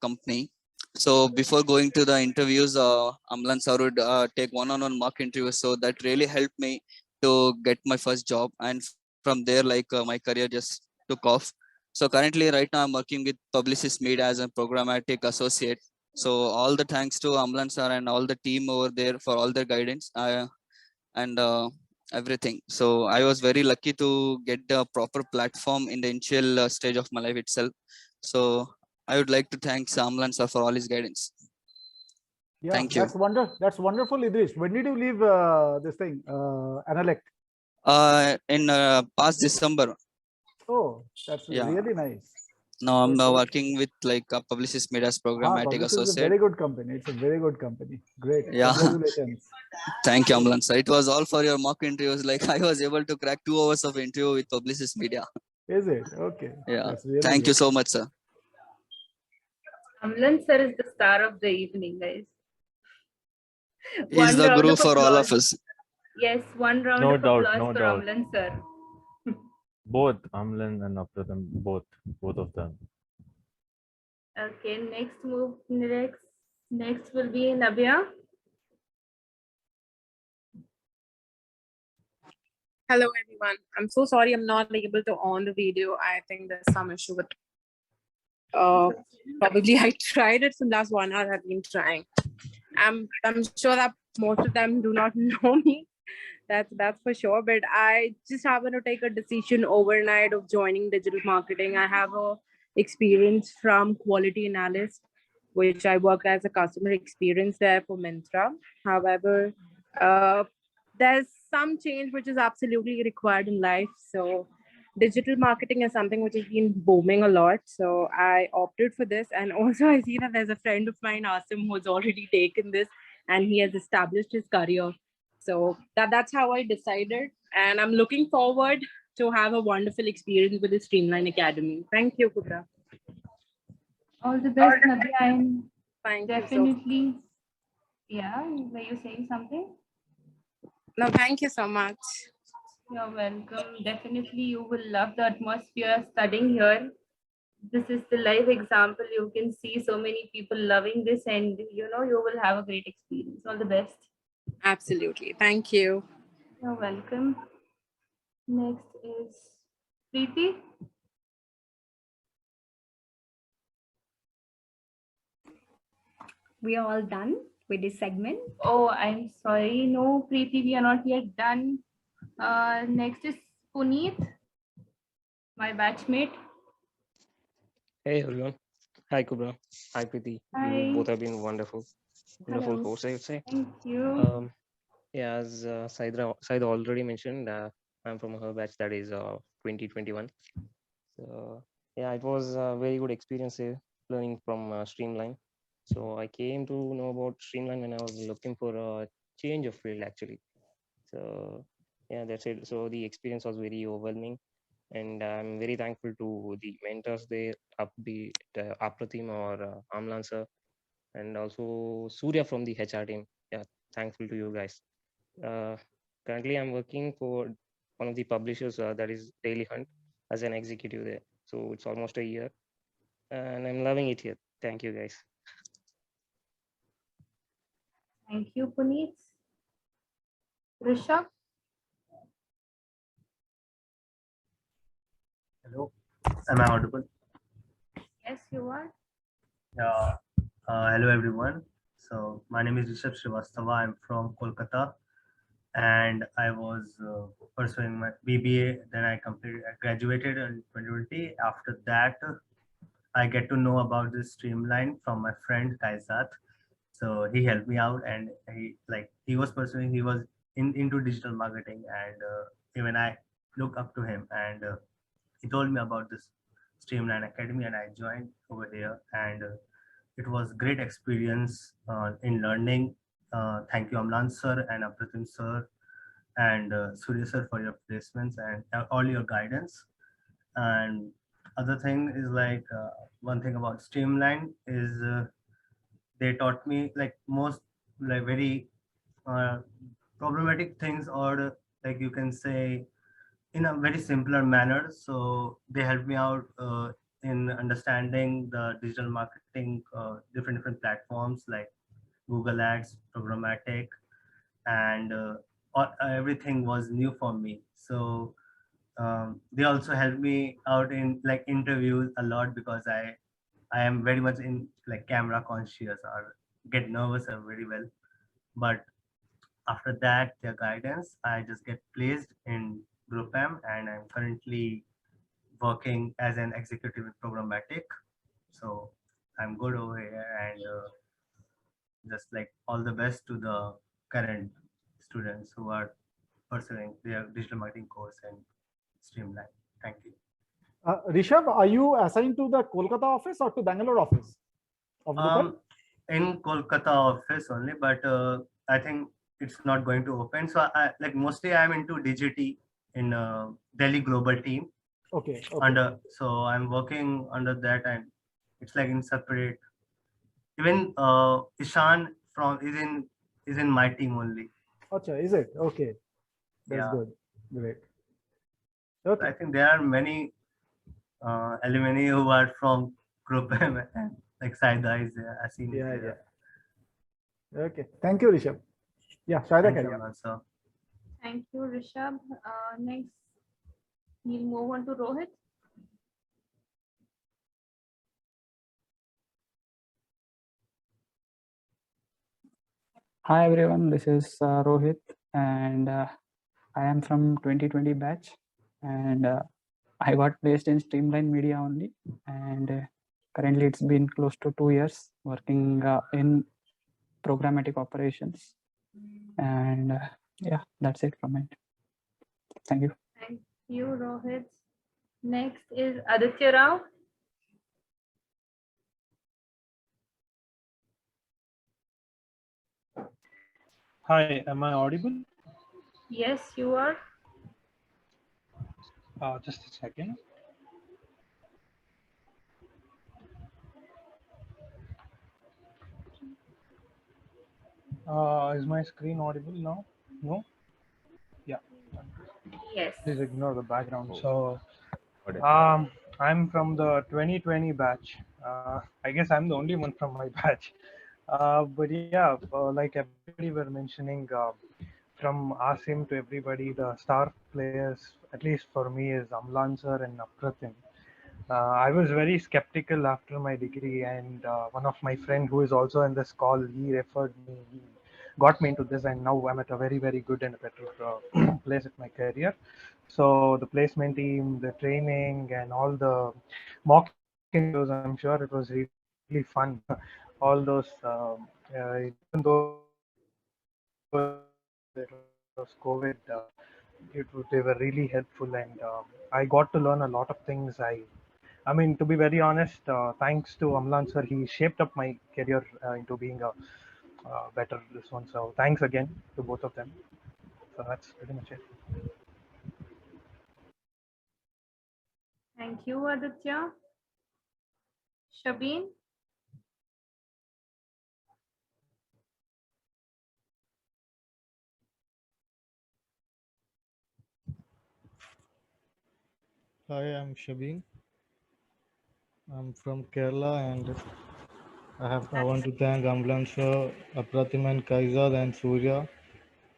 company. So before going to the interviews, Amlan sir would take one-on-one mock interviews. So that really helped me to get my first job. And from there, like my career just took off. So currently right now I'm working with Publicis Media as a programmatic associate. So all the thanks to Amlan sir and all the team over there for all their guidance and everything. So I was very lucky to get the proper platform in the initial stage of my life itself. So I would like to thank Amlan sir for all his guidance. Yeah, Thank you. That's wonderful, Idris. When did you leave this thing, Analect? In past December. Oh, that's Yeah. really nice. Now I'm working with like Publicis Media's programmatic Publicis is a associate. very good company. It's a very good company. Great. Yeah. Congratulations. Thank you, Amlan sir. It was all for your mock interviews. Like I was able to crack 2 hours of interview with Publicis Media. Is it? Okay. Yeah. That's really Thank you good. so much, sir. Amlan sir is the star of the evening, guys. He's the round guru of for all applause. of us. Yes, one round No of doubt, applause no for doubt. Amlan sir. Both Amlan and Apratham, both of them. Okay, next will be Nabia. Hello everyone. I'm so sorry I'm not able to on the video. I think there's some issue with probably I tried it for the last 1 hour. I've been trying. I'm sure that most of them do not know me. That's for sure. But I just happened to take a decision overnight of joining digital marketing. I have a experience from quality analyst, which I work as a customer experience there for Myntra. However, there's some change which is absolutely required in life. So digital marketing is something which has been booming a lot. So I opted for this. And also I see that there's a friend of mine, Asim, who's already taken this and he has established his career. So that's how I decided. And I'm looking forward to have a wonderful experience with the Streamline Academy. Thank you, Kubra. All the best, Nabia. And Thank you so definitely, yeah, were you saying something? No, thank you so much. You're welcome. Definitely, you will love the atmosphere studying here. This is the live example. You can see so many people loving this, and you will have a great experience. All the best. Absolutely. Thank you. You're welcome. Next is Preeti. We are all done with this segment. Oh, I'm sorry. No, Preeti, we are not yet done. Next is Puneet, my batchmate. Hey everyone. Hi Kubra. Hi Preeti. Hi. You both have been wonderful. Wonderful Hello. course, I would say. Thank you. Yeah, as Saida already mentioned, I'm from her batch, that is 2021. So yeah, it was a very good experience here, learning from Streamline. So I came to know about Streamline when I was looking for a change of field actually. So yeah, that's it. So the experience was very overwhelming. And I'm very thankful to the mentors there, be it Apratim or Amlan sir, and also Surya from the HR team. Yeah, thankful to you guys. Currently, I'm working for one of the publishers that is Daily Hunt as an executive there. So it's almost a year, and I'm loving it here. Thank you, guys. Thank you, Puneet. Rishabh? Hello, am I audible? Yes, you are. Yeah. Hello, everyone. So my name is Rishabh Srivastava. I'm from Kolkata, and I was pursuing my BBA. Then I graduated in 2020. After that, I get to know about this streamline from my friend Kaizat. So he helped me out, and he was pursuing. He was into digital marketing, and even I look up to him, and he told me about this Streamline Academy, and I joined over here, and it was great experience in learning. Thank you, Amlan sir and Apratim sir and Surya sir for your placements and all your guidance. And other thing is one thing about Streamline is they taught me most very uh, problematic things, or you can say in a very simpler manner. So they helped me out in understanding the digital marketing, different platforms like Google Ads, programmatic, and everything was new for me. So they also helped me out in interviews a lot, because I am very much in camera conscious or get nervous very well. But after that, their guidance, I just get placed in GroupM, and I'm currently working as an executive in programmatic. So I'm good over here, and just all the best to the current students who are pursuing their digital marketing course and Streamline. Thank you. Rishabh, are you assigned to the Kolkata office or to Bangalore office of GroupM? In Kolkata office only, but I think it's not going to open. So mostly I'm into DGT in Delhi global team. Okay. So I'm working under that, and it's in separate. Even Ishan is in my team only. Acha, is it? Okay. That's good. Great. Okay. I think there are many alumni who are from Group M, like Saida is there. I seen. Yeah. Okay. Thank you, Rishabh. Yeah, Shaida Thank you, carry on. sir. Thank you, Rishabh. Next, we'll move on to Rohit. Hi everyone, this is Rohit, and I am from 2020 batch, and I got placed in Streamline Media only, and currently it's been close to 2 years working in programmatic operations, and yeah, that's it from it. Thank you. Thank you, Rohit. Next is Aditya Rao. Hi, am I audible? Yes, you are. Just a second. Is my screen audible now? No? Yeah. Yes. Please ignore the background. So, Audible. I'm from the 2020 batch. I guess I'm the only one from my batch. But yeah, like everybody were mentioning, from Asim to everybody, the star players, at least for me, is Amlan sir and Apratim. I was very skeptical after my degree, and one of my friend who is also in this call, he referred me, he got me into this, and now I'm at a very good and a better place in my career. So the placement team, the training, and all the mock interviews, I'm sure it was really fun. All those, even though it was COVID, they were really helpful, and I got to learn a lot of things. I mean, to be very honest, thanks to Amlan sir, he shaped up my career into being a better this one. So thanks again to both of them. So that's pretty much it. Thank you, Aditya. Shabin? Hi, I'm Shabin. I'm from Kerala, and I want to thank Amlan sir, Apratim and Kaizad and Surya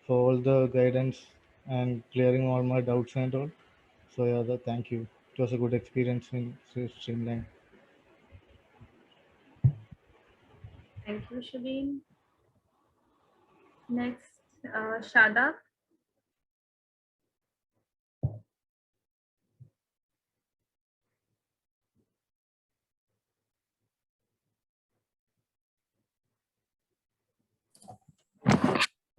for all the guidance and clearing all my doubts and all. So yeah, thank you. It was a good experience in Streamline. Thank you, Shabin. Next, Shada.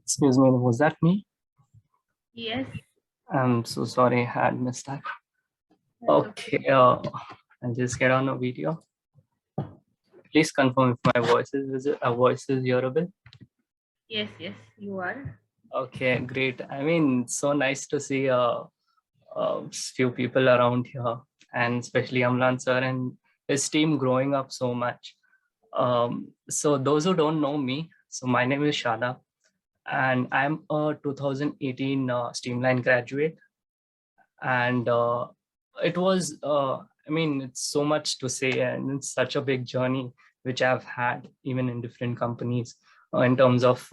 Excuse me, was that me? Yes. I'm so sorry, I had missed that. Okay, I'll just get on a video. Please confirm if my voice is hearable. Yes, yes, you are. Okay, great. I mean, so nice to see few people around here, and especially Amlan sir and his team growing up so much. So those who don't know me, so my name is Shada, and I'm a 2018 Streamline graduate. And it was, I mean, it's so much to say, and it's such a big journey which I've had even in different companies in terms of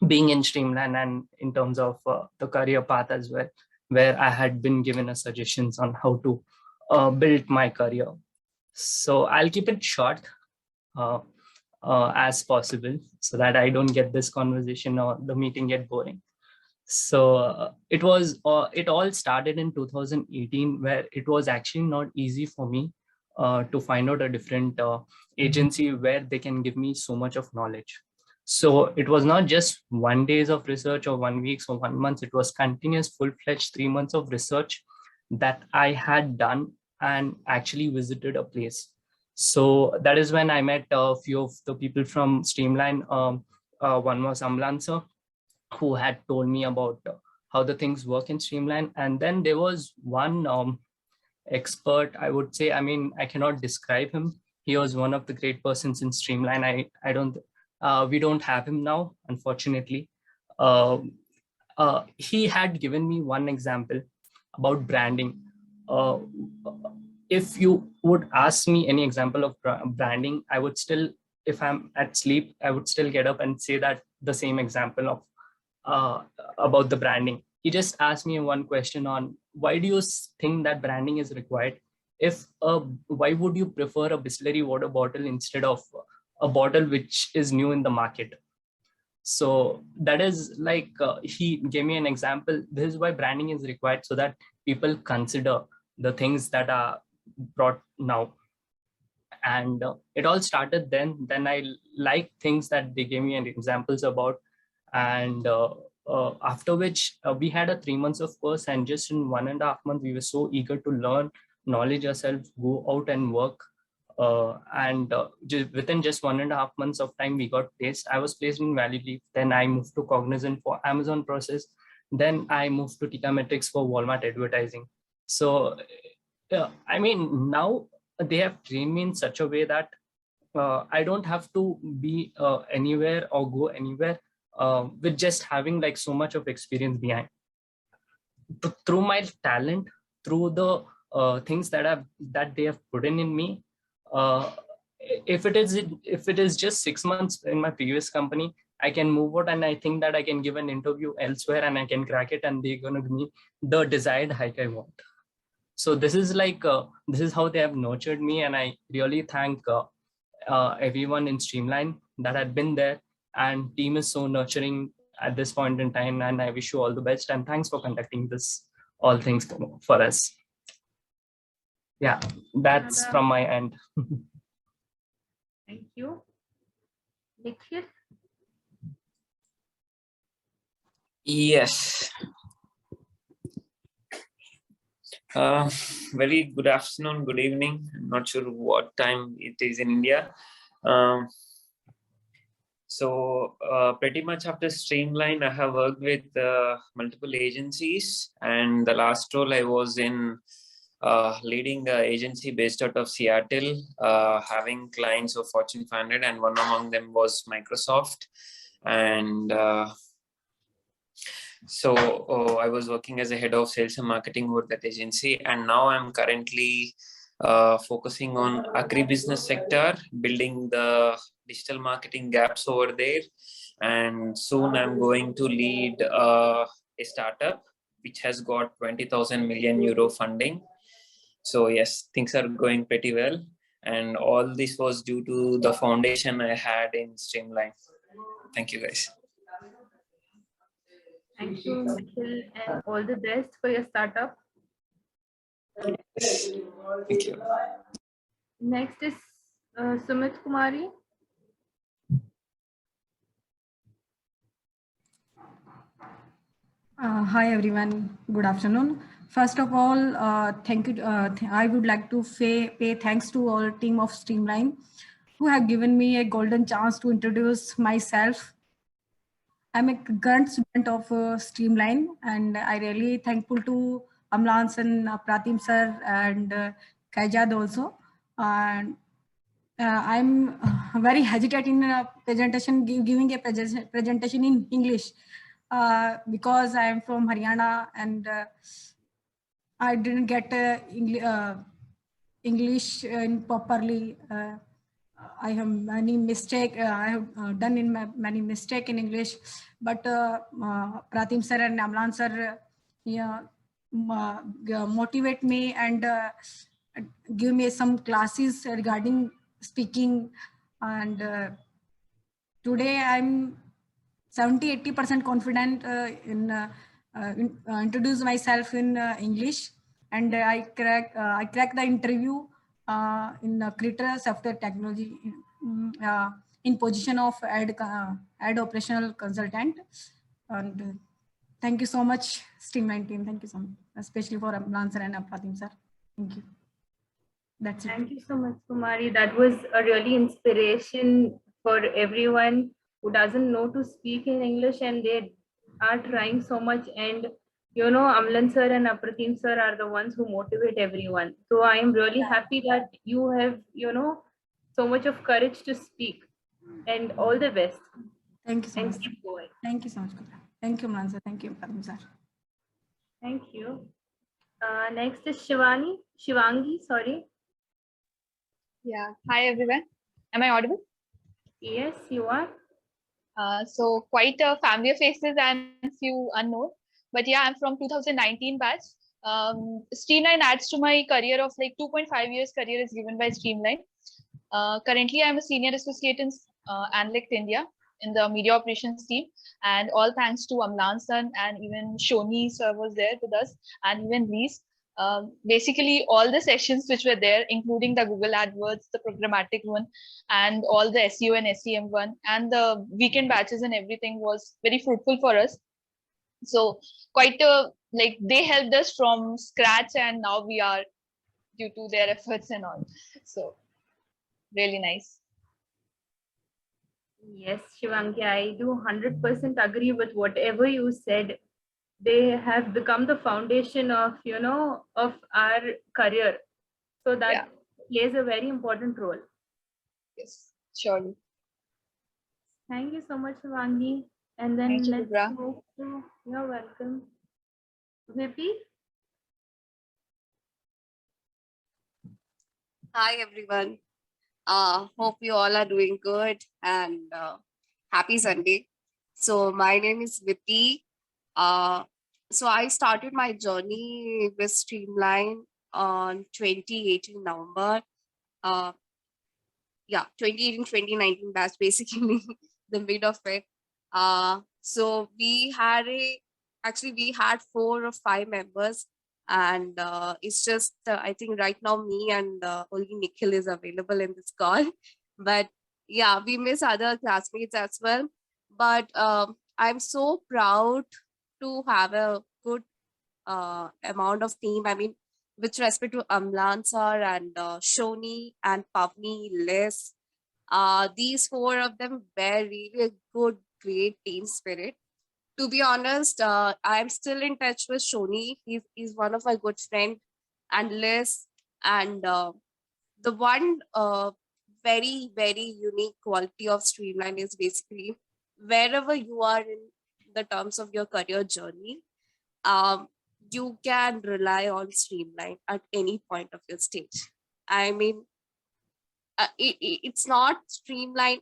being in Streamline and in terms of the career path as well, where I had been given a suggestions on how to build my career. So I'll keep it short as possible so that I don't get this conversation or the meeting get boring. So it all started in 2018, where it was actually not easy for me to find out a different agency where they can give me so much of knowledge. So it was not just 1 days of research or 1 week or 1 month. It was continuous full-fledged 3 months of research that I had done and actually visited a place. So that is when I met a few of the people from Streamline. One was Amlan sir, who had told me about how the things work in Streamline. And then there was one expert, I would say, I mean, I cannot describe him. He was one of the great persons in Streamline. We don't have him now, unfortunately. He had given me one example about branding. If you would ask me any example of branding, I would still, if I'm at sleep, I would still get up and say that the same example of about the branding. He just asked me one question on why do you think that branding is required? Why would you prefer a Bisleri water bottle instead of a bottle which is new in the market? So that is like, he gave me an example. This is why branding is required, so that people consider the things that are brought now. And it all started then I like things that they gave me examples about. And after which we had a 3 months of course, and just in 1.5 months we were so eager to learn, knowledge ourselves, go out and work. Within just 1.5 months of time, we got placed. I was placed in Valley Leaf. Then I moved to Cognizant for Amazon process. Then I moved to Tikametrics for Walmart advertising. So I mean, now they have trained me in such a way that I don't have to be anywhere or go anywhere with just having like so much of experience behind. Through my talent, through the things that they have put in me. If it is just 6 months in my previous company, I can move out, and I think that I can give an interview elsewhere and I can crack it, and they're gonna give me the desired hike I want. So this is like this is how they have nurtured me, and I really thank everyone in Streamline that had been there, and team is so nurturing at this point in time, and I wish you all the best, and thanks for conducting this all things for us. Yeah, that's from my end. Thank you. Nikhil? Yes. Very good afternoon, good evening. I'm not sure what time it is in India. Pretty much after Streamline, I have worked with multiple agencies, and the last role I was in leading an agency based out of Seattle, having clients of Fortune 500, and one among them was Microsoft. And so I was working as a head of sales and marketing over that agency, and now I'm currently focusing on agribusiness sector, building the digital marketing gaps over there. And soon I'm going to lead a startup which has got 20,000 million euro funding. So yes, things are going pretty well. And all this was due to the foundation I had in Streamline. Thank you, guys. Thank you, Nikhil, and all the best for your startup. Yes. Thank you. Next is Sumit Kumari. Hi everyone, good afternoon. First of all, thank you. I would like to pay thanks to our team of Streamline who have given me a golden chance to introduce myself. I'm a current student of Streamline, and I really thankful to Amlans and Pratim sir and Kaijad also. And I'm very hesitant in a presentation, giving a presentation in English because I am from Haryana and I didn't get English properly. I have many mistake. I have done in many mistake in English, but Pratim sir and Amlan sir motivate me and give me some classes regarding speaking. And today I'm 70-80% confident in introduce myself in English, and I crack the interview in Critter Software Technology in position of ad operational consultant. And thank you so much, Streamline team. Thank you so much, especially for Amlan sir and Pratim sir. Thank you. That's it. Thank you so much, Kumari. That was a really inspiration for everyone who doesn't know to speak in English, and they are trying so much. And you know, Amlan sir and Apratim sir are the ones who motivate everyone. So I am really happy that you have, you know, so much of courage to speak. And all the best. Thank you so and much. Keep going. Thank you so much. Thank you, Amlan sir. Thank you, Pratim sir. Thank you. Next is Shivangi, sorry. Yeah. Hi, everyone. Am I audible? Yes, you are. So quite a family of faces and few unknown. But yeah, I'm from 2019 batch. Streamline adds to my career of like 2.5 years career is given by Streamline. Currently, I'm a senior associate in Anlect India in the media operations team. And all thanks to Amlan sir and even Shoni sir was there with us, and even Reese. Basically all the sessions which were there, including the Google AdWords, the programmatic one, and all the SEO and SEM one, and the weekend batches and everything was very fruitful for us. So quite like they helped us from scratch, and now we are due to their efforts and all. So really nice. Yes, Shivangi, I do 100% agree with whatever you said. They have become the foundation of, you know, of our career. So that plays a very important role. Yes, surely. Thank you so much, Shivangi. And then Thank you, let's Vibra. move to, you're welcome. Vipi? Hi everyone. Hope you all are doing good and happy Sunday. So my name is Vipi. So I started my journey with Streamline on 2018 November. 2018, 2019 batch, basically the mid of it. So we had we had 4 or 5 members, and it's just I think right now me and only Nikhil is available in this call. But yeah, we miss other classmates as well. But I'm so proud to have a good amount of team. I mean, with respect to Amlan sir and Shoni and Pavni, Liz, these 4 of them were really a good, great team spirit. To be honest, I'm still in touch with Shoni. He's one of my good friends, and Liz. And the one very, very unique quality of Streamline is basically wherever you are in the terms of your career journey, you can rely on Streamline at any point of your stage. I mean, it's not Streamline,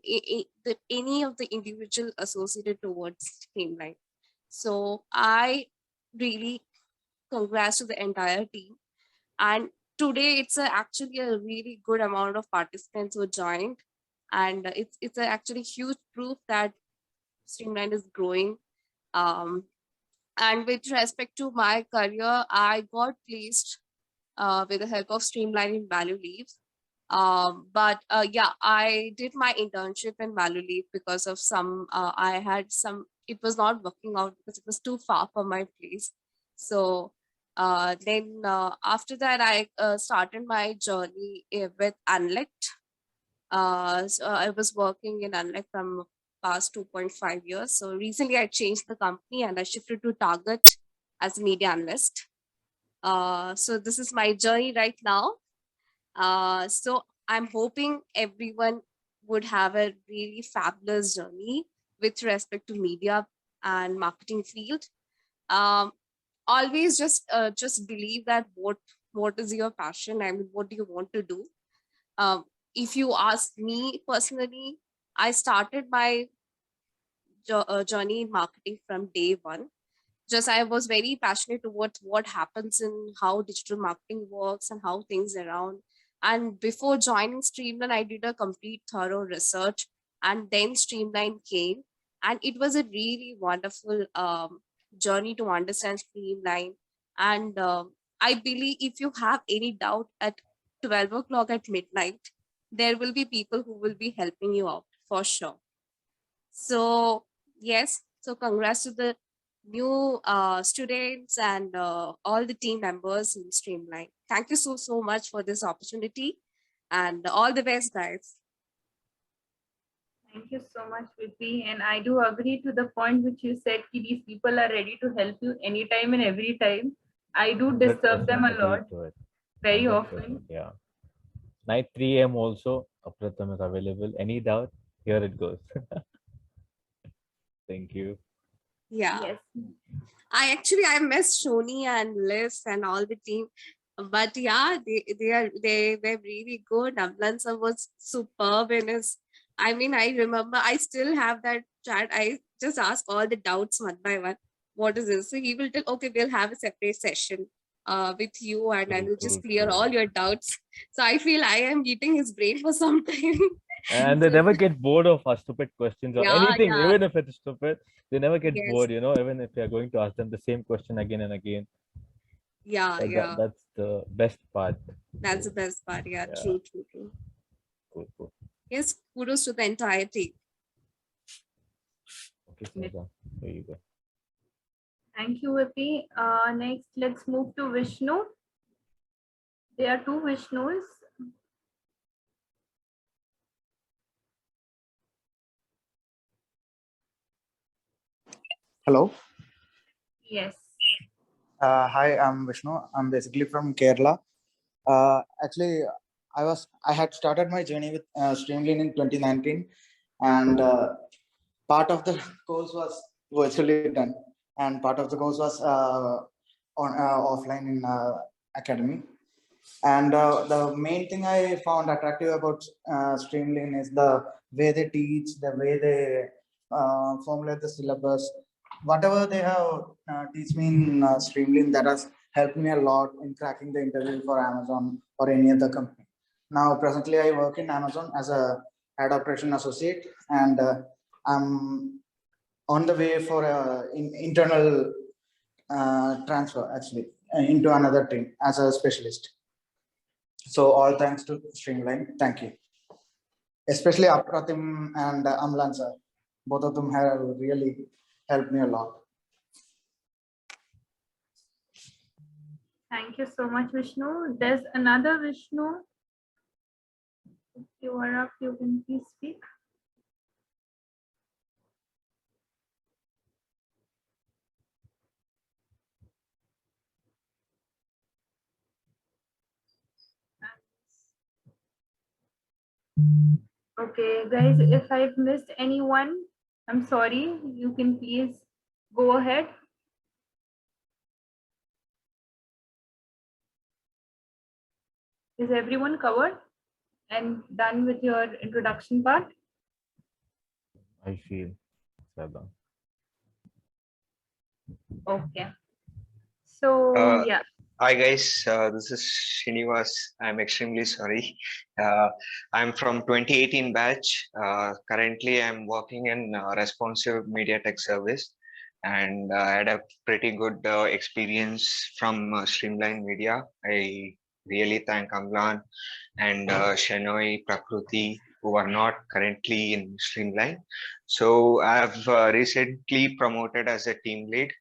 any of the individual associated towards Streamline. So I really congrats to the entire team. And today it's actually a really good amount of participants who joined. And it's actually huge proof that Streamline is growing. And with respect to my career, I got placed with the help of Streamline in Value Leave. But yeah, I did my internship in Value Leave because of it was not working out because it was too far from my place. So then after that, I started my journey with Unlect. So I was working in Unlect from past 2.5 years. So recently I changed the company and I shifted to Target as a media analyst. So this is my journey right now. So I'm hoping everyone would have a really fabulous journey with respect to media and marketing field. Always just believe that what is your passion? I mean, what do you want to do? If you ask me personally, I started my journey in marketing from day one. Just I was very passionate towards what happens in how digital marketing works and how things around. And before joining Streamline, I did a complete thorough research, and then Streamline came, and it was a really wonderful journey to understand Streamline. And I believe if you have any doubt at 12 o'clock at midnight, there will be people who will be helping you out for sure. So yes, so congrats to the new students and all the team members in Streamline. Thank you so much for this opportunity, and all the best, guys. Thank you so much, Vipi. And I do agree to the point which you said, ki these people are ready to help you anytime and every time. I do disturb them a lot, very 100%, often. yeah. Night 3 a.m. also, Apratham is available. Any doubt? Here it goes. Thank you. Yeah. Yes. I missed Shoni and Liz and all the team. But yeah, they were really good. Amlansa was superb in his. I mean, I remember I still have that chat. I just ask all the doubts one by one. What is this? So he will tell, okay, we'll have a separate session with you, and I will just clear all your doubts. So I feel I am eating his brain for some time. And they never get bored of our stupid questions or Yeah, anything, yeah. even if it's stupid. They never get Yes. bored, even if you're going to ask them the same question again and again. Yeah, But yeah. that's the best part. That's the best part. Yeah, Yeah. true. Cool. Yes, kudos to the entire team. Okay, Saja, here you go. Thank you, Vipi. Next, let's move to Vishnu. There are two Vishnus. Hello. Yes. Hi, I'm Vishnu. I'm basically from Kerala. Actually, I had started my journey with Streamline in 2019, and part of the course was virtually done, and part of the course was offline in academy. And the main thing I found attractive about Streamline is the way they teach, the way they formulate the syllabus. Whatever they have teach me in Streamline, that has helped me a lot in cracking the interview for Amazon or any other company. Now, presently, I work in Amazon as a ad operation associate, and I'm on the way for internal transfer actually into another team as a specialist. So all thanks to Streamline. Thank you. Especially Apratham and Amlan sir. Both of them have really helped me a lot. Thank you so much, Vishnu. There's another Vishnu. If you are up, you can please speak. Okay, guys, if I've missed anyone, I'm sorry. You can please go ahead. Is everyone covered and done with your introduction part? I feel, Sada. Okay. So, yeah. Hi guys, this is Srinivas. I'm extremely sorry. I'm from 2018 batch. Currently, I'm working in responsive media tech service, and I had a pretty good experience from Streamline Media. I really thank Amlan and Shenoy Prakruti, who are not currently in Streamline. So I've recently promoted as a team lead.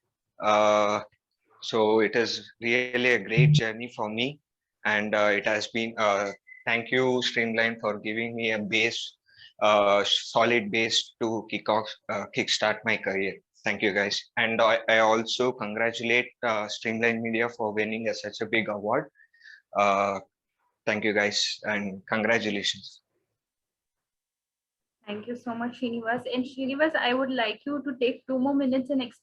So it is really a great journey for me, and it has been. Thank you, Streamline, for giving me a base, solid base to kickstart my career. Thank you, guys, and I also congratulate Streamline Media for winning such a big award. Thank you, guys, and congratulations. Thank you so much, Srinivas. And Srinivas, I would like you to take 2 more minutes and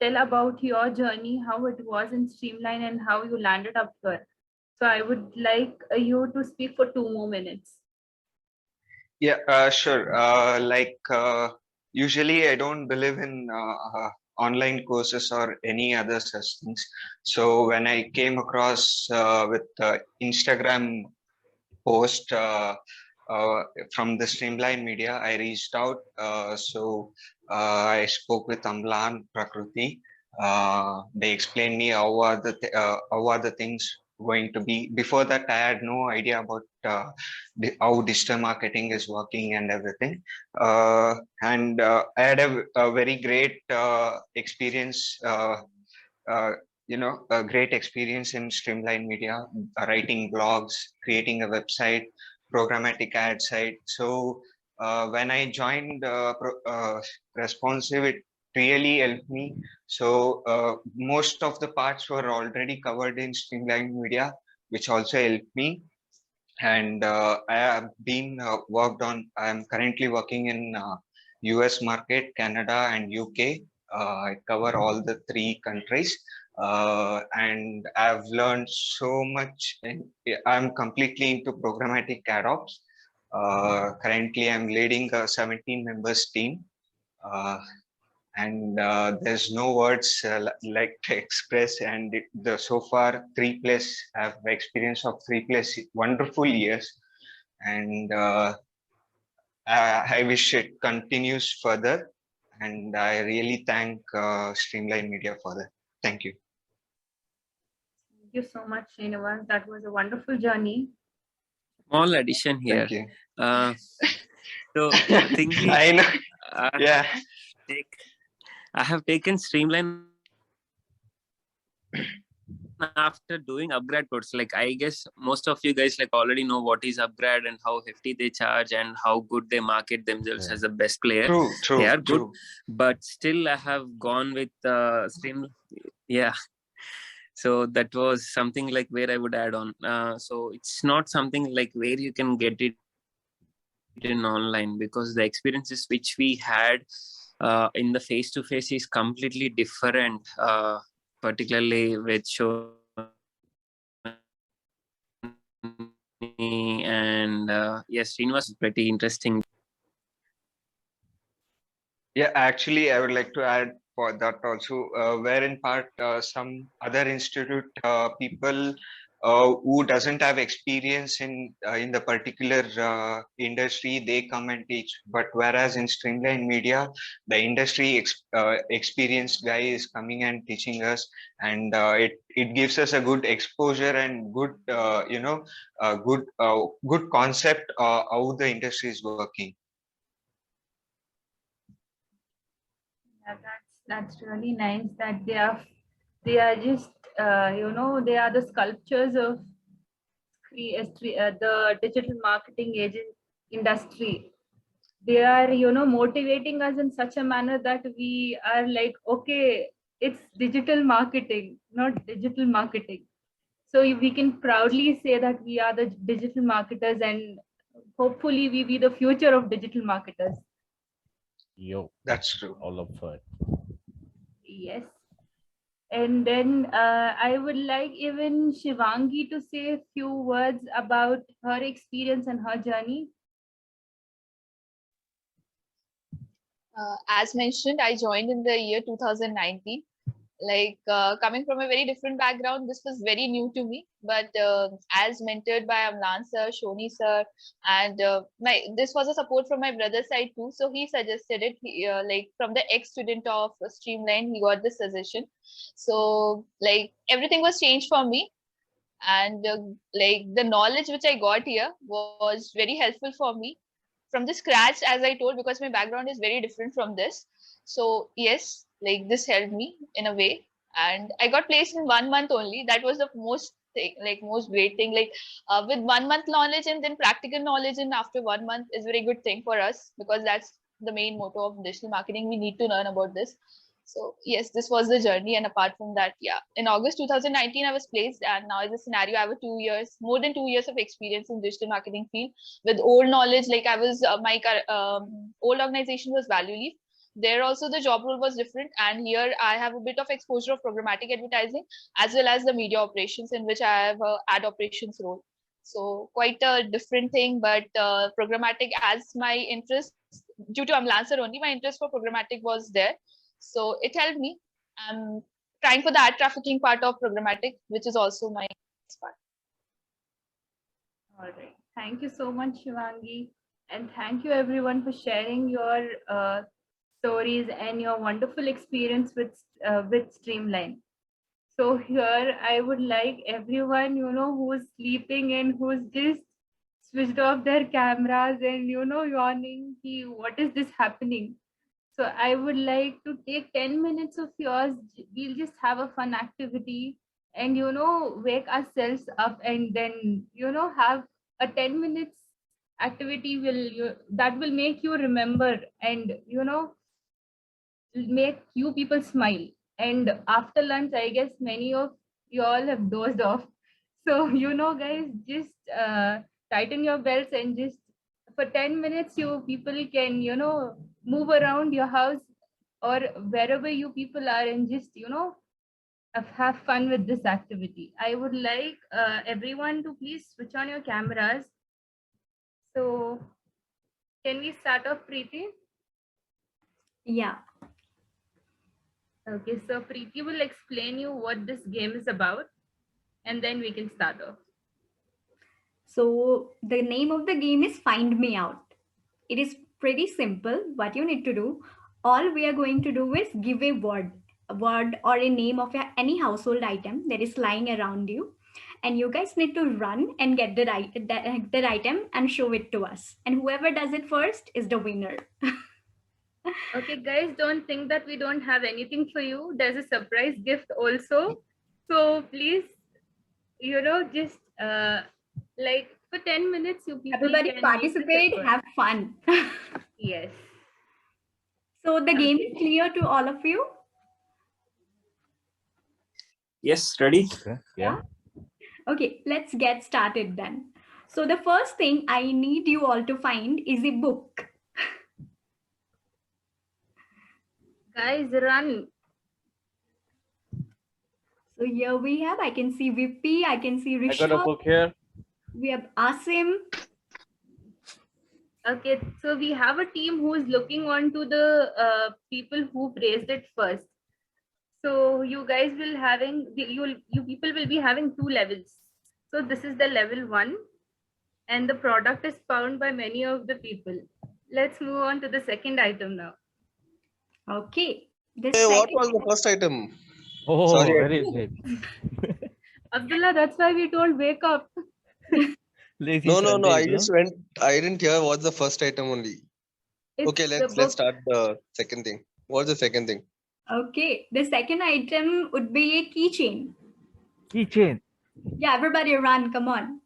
tell about your journey, how it was in Streamline and how you landed up here. So I would like you to speak for 2 more minutes. Yeah, sure. Usually I don't believe in online courses or any other such things. So when I came across with Instagram post from the Streamline Media, I reached out. I spoke with Amlan Prakruti. They explained me how are the things going to be. Before that, I had no idea about how digital marketing is working and everything. I had a very great experience. A great experience in Streamline Media, writing blogs, creating a website, programmatic ad site. So when I joined Responsive, it really helped me. So most of the parts were already covered in Streamline Media, which also helped me. And I have been I'm currently working in US market, Canada and UK. I cover all the 3 countries. And I've learned so much. I'm completely into programmatic ad ops. Currently, I'm leading a 17 members team. There's no words like to express. And so far, 3+ I have experience of 3+ wonderful years. And I wish it continues further. And I really thank Streamline Media for that. Thank you. Thank you so much, Srinivas. That was a wonderful journey. Small addition here. Thank you. So thinking, I know. Yeah. I have taken Streamline after doing upgrade course. Like, I guess most of you guys already know what is upgrade and how hefty they charge and how good they market themselves as the best player. True, they are good, true. but still I have gone with Streamline. Yeah. So that was something where I would add on. So it's not something where you can get it in online, because the experiences which we had in the face-to-face is completely different, particularly with show and yes, Srinivas was pretty interesting. Yeah, actually, I would like to add for that also, where in part some other institute people who doesn't have experience in the particular industry, they come and teach. But whereas in Streamline Media, the industry experienced guy is coming and teaching us, and it gives us a good exposure and good good concept how the industry is working. Yeah, that's really nice that they are just they are the sculptures of the digital marketing agent industry. They are motivating us in such a manner that we are like, okay, it's digital marketing, not digital marketing. So we can proudly say that we are the digital marketers, and hopefully we be the future of digital marketers. Yo, That's true. all up for it. Yes. And then I would like even Shivangi to say a few words about her experience and her journey. As mentioned, I joined in the year 2019. Coming from a very different background, this was very new to me. But as mentored by Amlan sir, Shoni sir, and this was a support from my brother's side too. So he suggested it. From the ex-student of Streamline, he got this suggestion. So everything was changed for me, and the knowledge which I got here was very helpful for me from the scratch, as I told, because my background is very different from this. So yes, this helped me in a way, and I got placed in 1 month only. That was the most great thing. With 1 month knowledge and then practical knowledge, and after 1 month is very good thing for us, because that's the main motto of digital marketing. We need to learn about this. So yes, this was the journey. And apart from that, yeah, in August 2019, I was placed, and now is the scenario. I have more than 2 years of experience in digital marketing field with old knowledge. I was, my old organization was Value Leaf. There also the job role was different, and here I have a bit of exposure of programmatic advertising as well as the media operations, in which I have a ad operations role. So quite a different thing, but programmatic, as my interest, due to Amlan sir only, my interest for programmatic was there. So it helped me. I'm trying for the ad trafficking part of programmatic, which is also my part. All right. Thank you so much, Shivangi. And thank you everyone for sharing your stories and your wonderful experience with Streamline. So here I would like everyone, who's sleeping and who's just switched off their cameras and, yawning, what is this happening? So I would like to take 10 minutes of yours. We'll just have a fun activity and, wake ourselves up, and then, have a 10 minutes activity that will make you remember and, make you people smile. And after lunch, I guess many of you all have dozed off. So, guys, just tighten your belts and just for 10 minutes, you people can, move around your house or wherever you people are, and just, have fun with this activity. I would like everyone to please switch on your cameras. So can we start off, Preeti? Yeah. Okay, so Preeti will explain you what this game is about, and then we can start off. So the name of the game is Find Me Out. It is pretty simple. What you need to do, all we are going to do is give a word or a name of any household item that is lying around you. And you guys need to run and get that item and show it to us. And whoever does it first is the winner. Okay, guys, don't think that we don't have anything for you. There's a surprise gift also. So please, just for 10 minutes, you people everybody can participate, have fun. Yes. So the game is clear to all of you? Yes, ready? Okay. Yeah. Okay, let's get started then. So the first thing I need you all to find is a book. Guys, run. So here we have, I can see Vippy, I can see I got a Rishabh, book here. we have Asim. Okay, so we have a team who is looking on to the people who raised it first. So you guys will you people will be having 2 levels. So this is the level 1, and the product is found by many of the people. Let's move on to the second item now. Okay. Hey, what was the first item? Oh, Sorry. very late. Abdullah, that's why we told wake up. Lazy No. I Sundays, just went. I didn't hear what's the first item only. Okay, let's start the second thing. What's the second thing? Okay, the second item would be a keychain. Keychain. Yeah, everybody run, come on.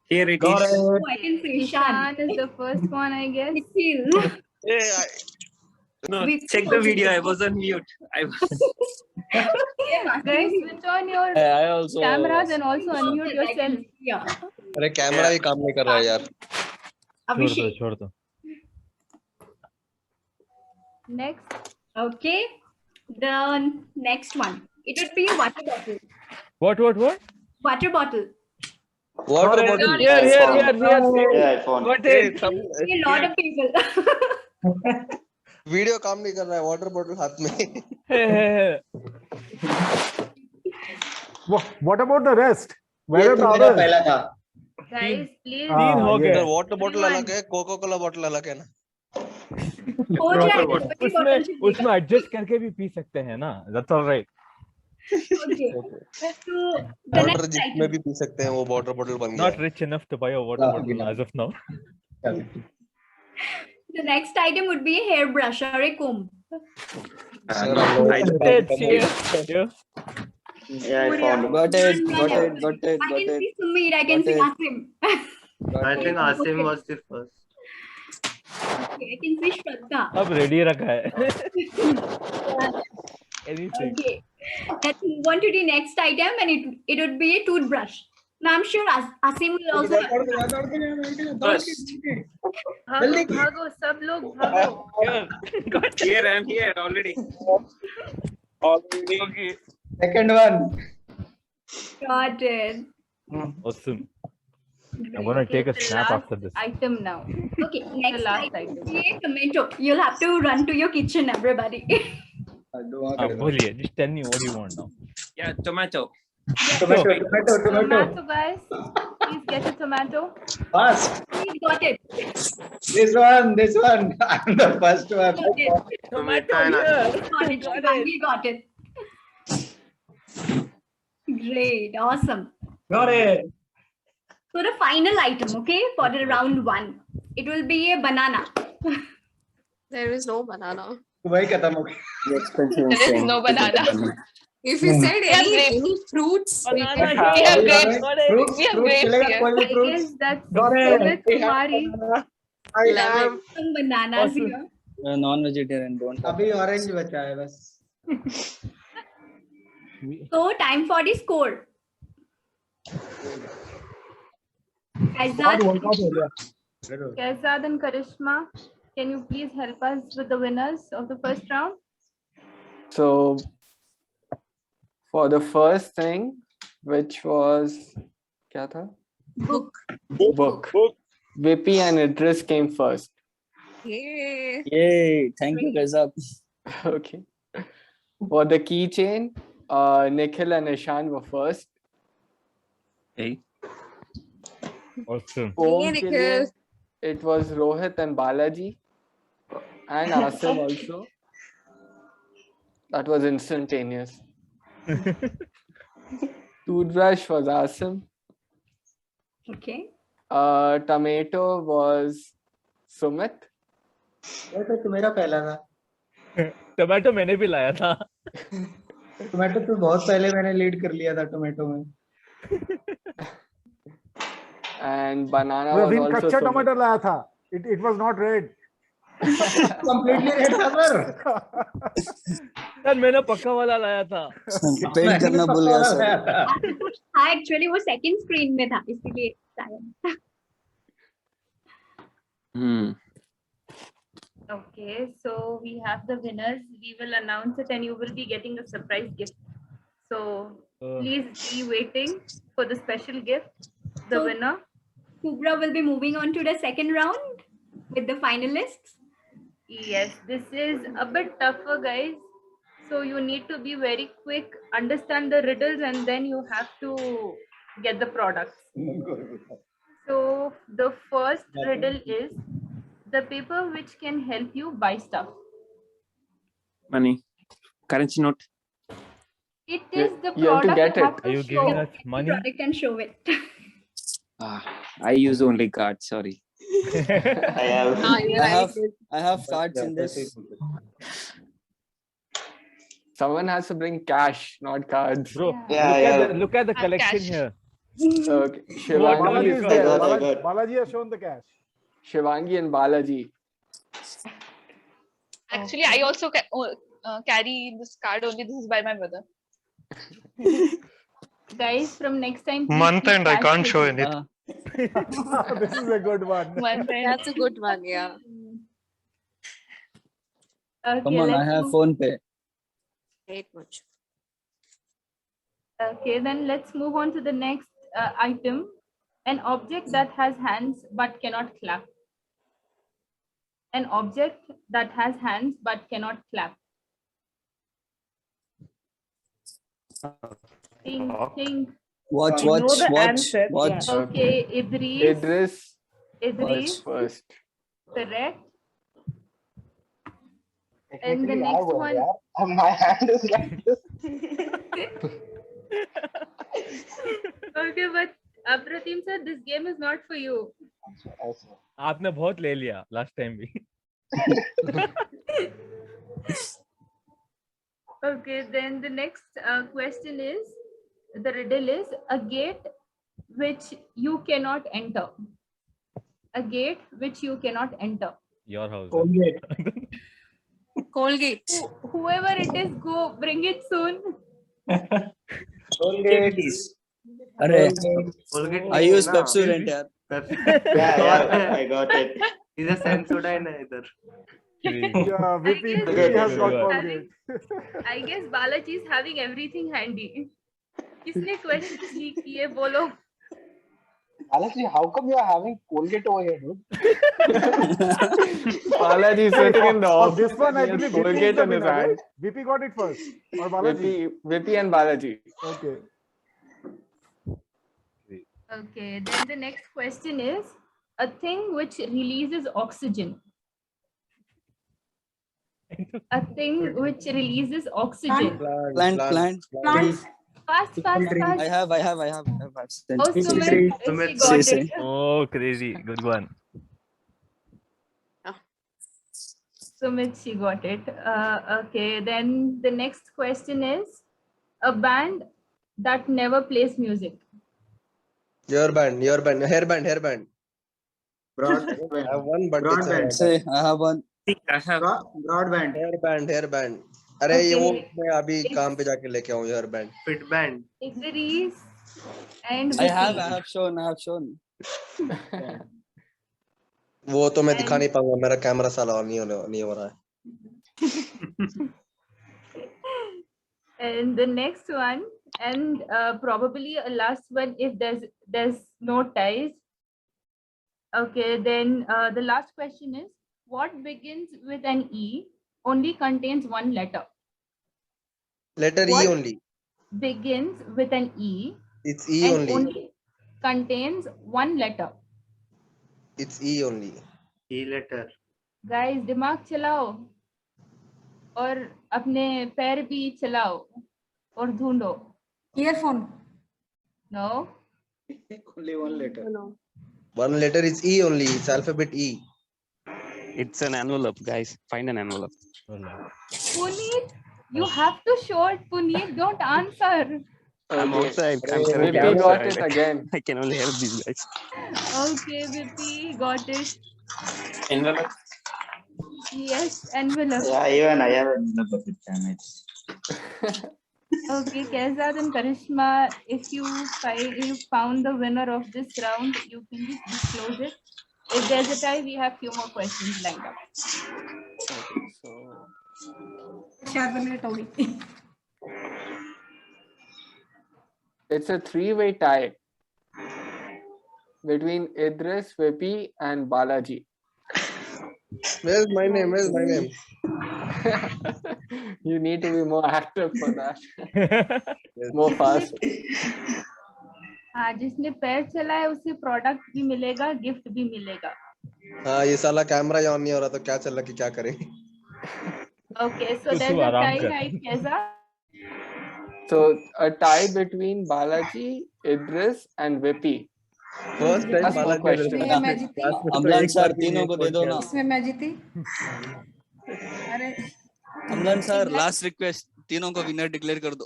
Here it Got is. it. Oh, I can see Ishan. Ishan is the first one, I guess. Hey, No, check the video. I was on mute. Guys, switch on your I also cameras and also unmute yourself. Yeah. अरे camera ही काम नहीं कर रहा है यार। Abhishek. छोड़ दो। Next. Okay. The next one. It would be a water bottle. What? Water bottle. Water bottle. Here. Yeah, iPhone. Got it. A lot of people. Video काम नहीं कर रहा है, वाटर बॉटल हाथ में। What about the rest? Where are the others? पहला था। Guys, please. तीन हो गए। वाटर बॉटल अलग है, कोका कोला बॉटल अलग है ना। उसमें एडजस्ट करके भी पी सकते हैं ना। That's all right. Okay. So the water next जिसमें item. भी पी सकते हैं वो वाटर बॉटल बन गया। Not rich enough to buy a water bottle as of now. The next item would be a hairbrush or a comb. I found. Got it. I can see Sumit. I can see Asim. I think Asim was the first. Okay, I can see Shraddha. अब ready रखा है। Anything. Okay. Let's move on to the next item, and it would be a toothbrush. Now I'm sure Asim will also. भागो सब लोग भागो। Here I am here already. Okay. Second one. Got it. Awesome. I'm gonna take a snap after this. Item now. Okay, next last item would be a tomato. You'll have to run to your kitchen, everybody. बोलिए. Just tell me what you want now. Yeah, tomato. Tomato, guys. Please get a tomato. Fast. Please got it. This one. I'm the first one. Got it. Tomato Got it. Shivangi got it. Great. Awesome. Got it. So the final item, okay, for the round one, it will be a banana. There is no banana. भाई खत्म हो गया। There is no banana. If you said We have any fruits, we We can have grapes. Fruits, We have fruits grapes चलेगा, here. कोई भी I fruits। guess that's Got it. Sumit Kumari. I have Some bananas here. Non-vegetarian. Don't. अभी orange बचा है बस। So time for the score. Aizad, Kaizad and Karishma, can you please help us with the winners of the first round? So for the first thing, which was क्या था? Book. Vipi and Idris came first. Yay. Yay! Thank you, guys. Okay. For the keychain, Nikhil and Ishan were first. Hey. Home Hey, के Nikhil. लिए, it was Rohit and Balaji and Asim also. That was instantaneous. Toothbrush was Asim. okay. Tomato was Sumit. वैसे तो मेरा पहला था। Tomato मैंने भी लाया था। टोमेटो तो बहुत पहले मैंने लीड कर लिया था टोमेटो में। And banana was Ravin also कच्चा Sumit. टमाटर लाया था। It was not red. Completely red था सर। सर मैंने पक्का वाला लाया था। पेंट करना भूल गया सर। हाँ एक्चुअली वो सेकंड स्क्रीन में था इसलिए शायद। Okay, so we have the winners. We will announce it and you will be getting a surprise gift. So please be waiting for the special gift. The So- winner. Kubra will be moving on to the second round with the finalists. Yes, this is a bit tougher, guys. So you need to be very quick, understand the riddles, and then you have to get the products. So the first riddle is the paper which can help you buy stuff. Money. Currency note. It is the You have to product get you have it. to Are you show. giving us money? Product and show it. I use only cards. Sorry. I have cards in this. Someone has to bring cash, not cards. Bro, Yeah, look at the Have collection cash. here. Okay. Balaji Shivangi, is there. I Balaji, got. Balaji has shown the cash. Shivangi and Balaji. Actually, I also carry this card only. This is by my brother. Guys, from next time. please Month keep end, I cash can't with show you. anything. This is a good one. That's a good one, yeah. Okay, Come on, I let's have move. phone pay. Great much. Okay, then let's move on to the next item. An object that has hands but cannot clap. An object that has hands but cannot clap. Think. Watch, You know watch, the watch, answer, watch. Okay, Idris. Idris first. Correct. And the Technically, I next won, one. yeah. And my hand is like this. Okay, but Apratim sir, this game is not for you. आपने बहुत ले लिया last time भी. Okay, then the next question is, the riddle is a gate which you cannot enter. A gate which you cannot enter. Your house. Colgate. Colgate. Whoever it is, go bring it soon. Colgate. अरे Colgate. I use Pepsodent यार. Yeah, I got it. Is a Sensodyne either. Yeah, VP has got Colgate. I guess Balaji is having everything handy. किसने questions leak किए बोलो? Balaji, how come you are having Colgate over here, dude? Balaji is sitting in the office. This one, I He has believe VP is Colgate the on his winner, hand. right? VP got it first. Or Balaji? VP and Balaji. Okay. Okay, then the next question is a thing which releases oxygen. A thing which releases oxygen. Plant. Fast. I have. Oh, Sumit got it. Oh, crazy. Good one. Sumit, she got it. Okay, then the next question is a band that never plays music. Your band, hairband. Broadband. I have one, but Broadband. Say, I have one. I have Broadband. hairband. अरे ये वो Okay. मैं अभी काम पे जाके लेके आऊँ hairband. Fitband. Idris and I have Vicky. shown. वो तो मैं दिखा नहीं पाऊंगा, मेरा कैमरा साला ऑन नहीं हो रहा है. And the next one, and probably a last one if there's no ties. Okay, then the last question is, what begins with an E only contains one letter? Letter What E only. begins with an E It's E and only. contains one letter. It's E only. E letter. Guys, दिमाग चलाओ और अपने पैर भी चलाओ और ढूंढो. Earphone. No. Only one letter. No. One letter is E only. It's alphabet E. It's an envelope, guys. Find an envelope. Puneet, you have to show it. Puneet, don't answer. I'm Okay. outside. I'm VP currently got outside. it again. I can only help these guys. Okay, Vipi, got it. envelope. Yes, envelope. Yeah, even I have envelope with damage. Okay, Kezad and Karishma, if you found the winner of this round, you can just disclose it. If there's a tie, we have few more questions lined up. It's a three-way tie between Idris, Vipi, and Balaji. Where's my name? You need to be more active for that. More fast. हाँ, जिसने पैर चलाए उसे product भी मिलेगा, gift भी मिलेगा. हाँ ये साला कैमरा ऑन नहीं हो रहा तो क्या चल रहा कि क्या करें. Okay, so there's a tie, right, Kezad? So a tie between Balaji, Idris, and Vipi. First time That's one Balaji question. ये मैं जीती. अमलान सर तीनों को दे दो ना. इसमें मैं जीती. अरे अमलान सर लास्ट रिक्वेस्ट तीनों को विनर डिक्लेयर कर दो.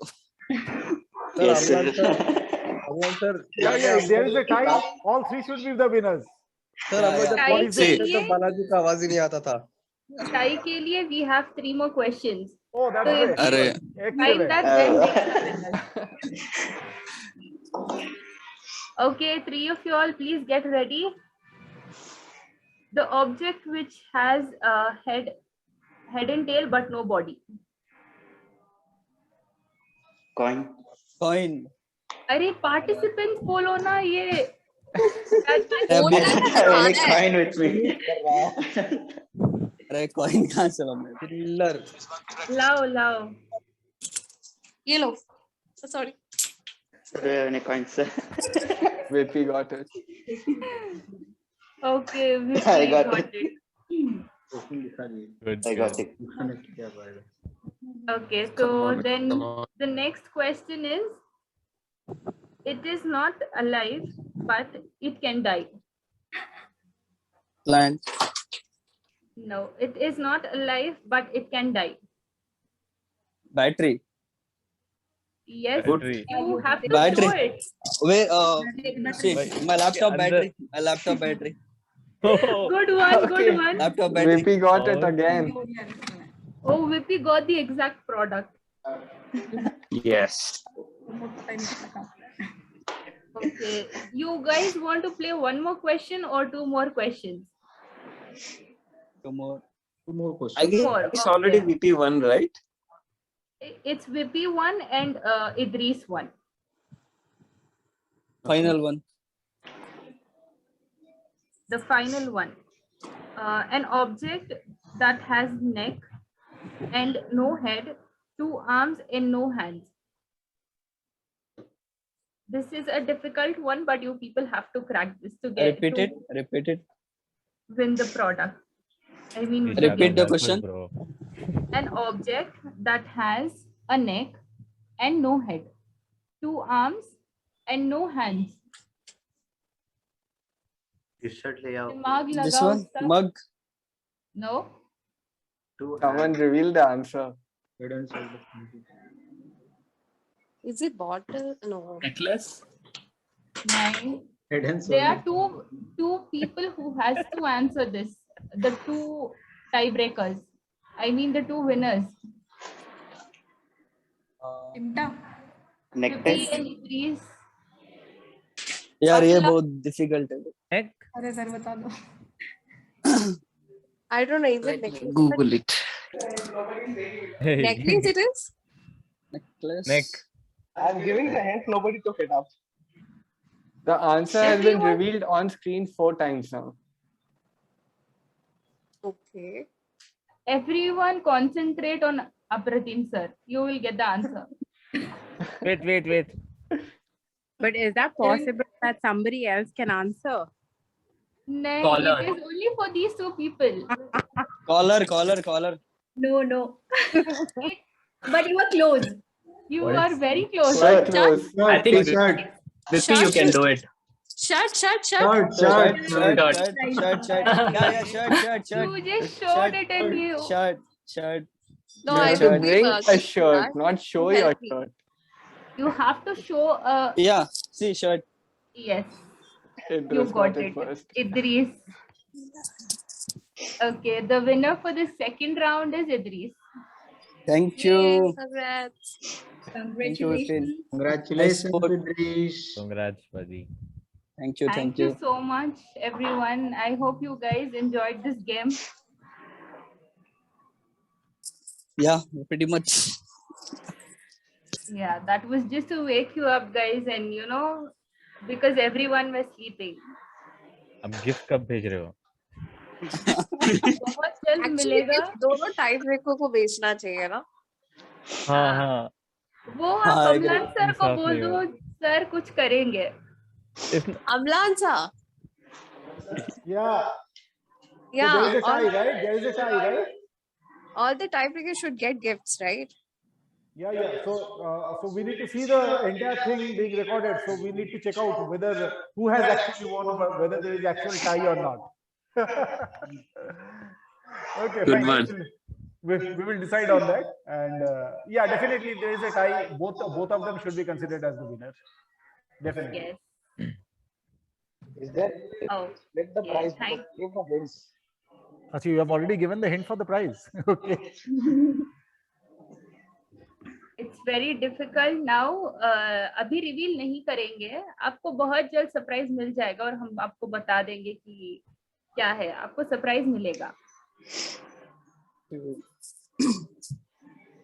Amlan sir Yeah, if there is a tie, all three should be the winners. Sir हम लोग जब Tie कॉलेज के में थे लिए तब बालाजी का आवाज ही नहीं आता था. tie के लिए we have 3 more questions. Oh, that's So great. if अरे you find that, then next are winners. Okay, three of you all, please get ready. The object which has a head and tail but no body. Coin. Coin. अरे participants बोलो ना ये. Any coin with me. अरे coin कहाँ से लाऊं? Pillar. लाओ. ये लो. Sorry. Do you have any coins? Vipi got it. Okay, Vipi I got got it. it. I got it. Okay, so then the next question is, it is not alive, but it can die. Plant. No, it is not alive, but it can die. Battery. Yes, Battery. you have to Battery. show it. Wait, see, my laptop battery. My laptop battery. Good one, good one. Laptop battery. Vipi got it again. Oh, Vipi got the exact product. Yes. Okay, you guys want to play one more question or two more questions? Two more. I guess Four, it's already okay. VP one, right? It's Vipi one and Idris one. Final one. The final one. An object that has neck and no head, 2 arms and no hands. This is a difficult one, but you people have to crack this to get Repeat it. Repeat it. win the product. I mean, Repeat the question. an object that has a neck and no head, 2 arms and no hands. दिमाग This लगाओ one. सब. Mug. No. Someone reveal the answer. Is it bottle? No. Necklace. Nine. There are two people who has to answer this. The two tiebreakers. I mean the two winners. Necklace. Vipi and Idris. यार ये बहुत difficult है. अरे sir बता दो. I don't know. Is it necklace? Google it. Necklace it is? Necklace. Neck. I'm giving the hint, nobody took it up. The answer has been Everyone- revealed on screen 4 times now. Okay. Everyone concentrate on Apratim sir. You will get the answer. Wait. But is that possible that somebody else can answer? No, Caller. it is only for these two people. Caller. No. But you are close. You What are is- very close. Quite close. I think Shirt. VP you can do it. Shut. Shirt. Shirt. Yeah, shirt. You just showed it and you. Shirt. No, You I have to believe bring a Ashish shirt, that. not show You your help me. shirt. You have to show a. Yeah, see shirt. Yes, you Idris got it it. first. Idris. Okay, the winner for the second round is Idris. Thank Yay, you. congrats. Congratulations. Congratulations, sport. Idris. Congrats, buddy. Thank you. Thank you so much, everyone. I hope you guys enjoyed this game. Yeah, pretty much. Yeah, that was just to wake you up, guys, and because everyone was sleeping. अब gift कब भेज रहे हो? बहुत जल्द Actually, मिलेगा. इस दोनों टाइप ब्रेकर को बेचना चाहिए ना? हाँ. वो हाँ, आप I agree. अमलान सर को इंसाफ बोल नहीं दो, सर कुछ करेंगे. अमलान सा. Yeah. Yeah. So there is a tie, all, right? There is a tie, right? all the tiebreakers should get gifts, right? Yeah. So we need to see the entire thing being recorded. So we need to check out whether who has actually won, or whether there is actual tie or not. Okay, Good fine. one. We will decide on that. And yeah, definitely there is a tie. Both of them should be considered as the winners. Definitely. Yes. Is that Oh, let the yes, prize thank- give the hints? Actually, you have already given the hint for the prize. Okay. it's very difficult now. अभी reveal नहीं करेंगे, आपको बहुत जल्द surprise मिल जाएगा और हम आपको बता देंगे कि क्या है, आपको सरप्राइज मिलेगा.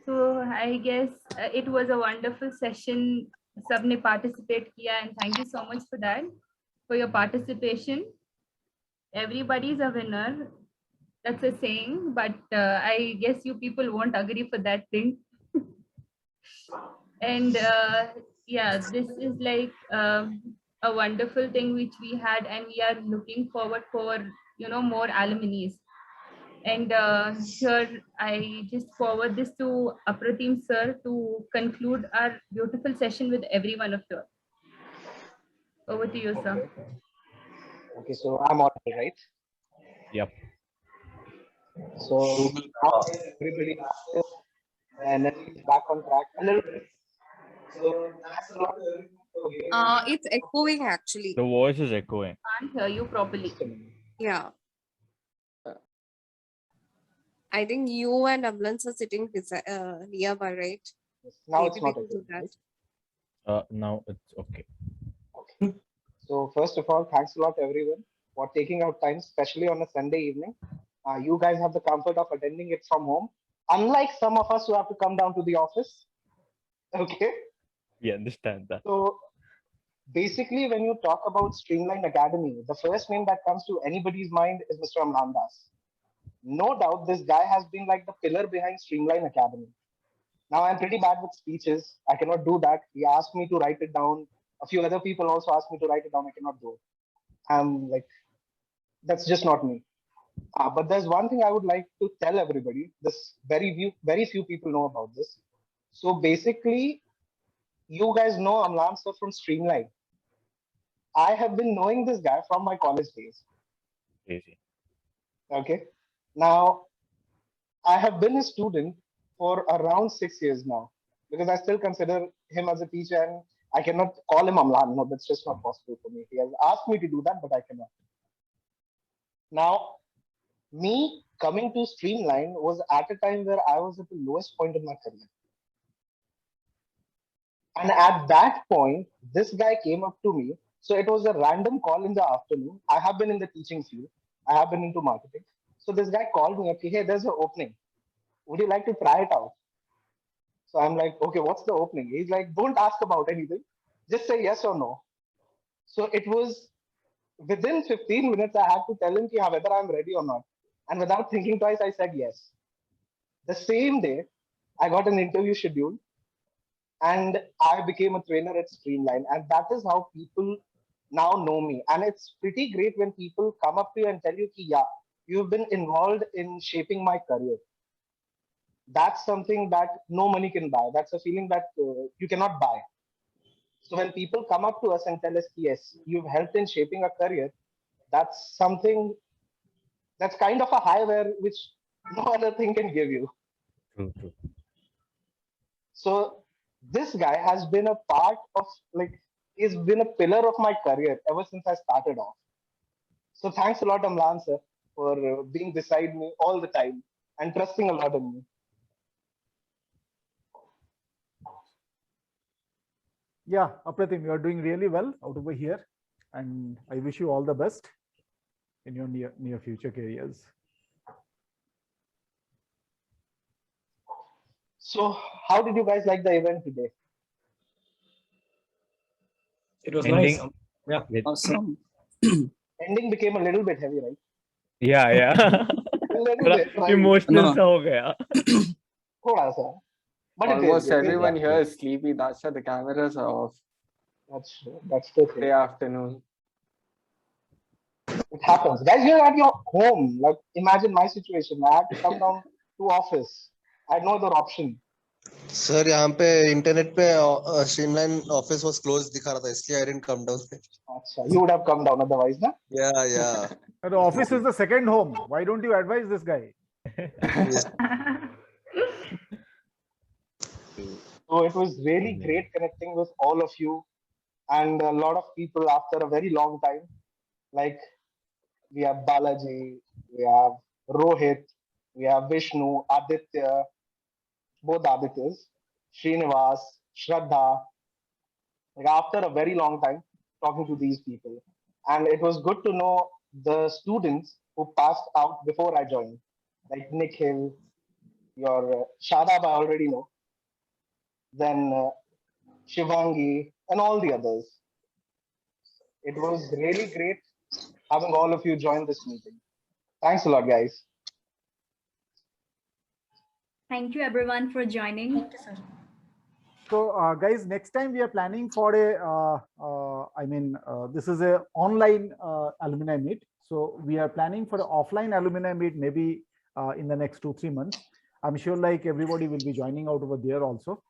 So I guess it was a wonderful session. सबने participate किया and thank you so much for that, for your participation. Everybody is a winner. That's a saying, but I guess you people won't agree for that thing. And yeah, this is like a wonderful thing which we had, and we are looking forward for more alumni. And here I just forward this to Apratim sir to conclude our beautiful session with every one of you. Over to you, sir. Okay, so I'm audible, right? Yep. So everybody and then it's back on track a little bit. So that's a lot. It's echoing actually. The voice is echoing. Can't hear you properly. Yeah. I think you and Ambulance are sitting nearby, right? Now Maybe it's not we can do okay. that. Now it's okay. So first of all, thanks a lot everyone for taking out time, especially on a Sunday evening. You guys have the comfort of attending it from home, unlike some of us who have to come down to the office. Okay. We understand that. So basically, when you talk about Streamline Academy, the first name that comes to anybody's mind is Mr. Amlan Das. No doubt, this guy has been like the pillar behind Streamline Academy. Now, I'm pretty bad with speeches. I cannot do that. He asked me to write it down. A few other people also asked me to write it down. I cannot do it. I'm like, that's just not me. But there's one thing I would like to tell everybody. This very few people know about this. So basically, you guys know Amlan sir from Streamline. I have been knowing this guy from my college days. Crazy. Okay. Now, I have been a student for around 6 years now because I still consider him as a teacher and I cannot call him Amlan. No, that's just not possible for me. He has asked me to do that, but I cannot. Now, me coming to Streamline was at a time where I was at the lowest point in my career. And at that point, this guy came up to me. So it was a random call in the afternoon. I have been in the teaching field. I have been into marketing. So this guy called me, okay, hey, there's an opening. Would you like to try it out? So I'm like, okay, what's the opening? He's like, don't ask about anything. Just say yes or no. So it was within 15 minutes, I had to tell him whether I'm ready or not. And without thinking twice, I said yes. The same day, I got an interview scheduled and I became a trainer at Streamline. And that is how people now know me. And it's pretty great when people come up to you and tell you, yeah, you've been involved in shaping my career. That's something that no money can buy. That's a feeling that you cannot buy. So when people come up to us and tell us, yes, you've helped in shaping a career, that's something that's kind of a high which no other thing can give you. True. So this guy has been a part of, he's been a pillar of my career ever since I started off. So thanks a lot, Amlan sir, for being beside me all the time and trusting a lot in me. Yeah, Apratim, you are doing really well out over here. And I wish you all the best in your near future careers. So how did you guys like the event today? It was nice. Yeah. Awesome. Ending became a little bit heavy, right? Yeah. A little bit, right? Emotional सा हो गया. थोड़ा सा. But almost everyone here is sleepy. That's why the cameras are off. That's the thing. Day afternoon. It happens. Guys, you're at your home. Like, imagine my situation. I had to come down to office. I had no other option. Sir, यहाँ पे internet पे Streamline office was closed दिखा रहा था, इसलिए I didn't come down. Achha, you would have come down otherwise, na? Yeah. The office is the second home. Why don't you advise this guy? So it was really great connecting with all of you and a lot of people after a very long time. Like we have Balaji, we have Rohit, we have Vishnu, Aditya, both Adityas. Srinivas, Shraddha. Like after a very long time talking to these people, and it was good to know the students who passed out before I joined, like Nikhil, your Shadab I already know, then Shivangi, and all the others. It was really great having all of you join this meeting. Thanks a lot, guys. Thank you everyone for joining. Thank you, sir. So guys, next time we are planning for a, this is a online alumni meet. So we are planning for an offline alumni meet maybe in the next 2-3 months. I'm sure like everybody will be joining out over there also.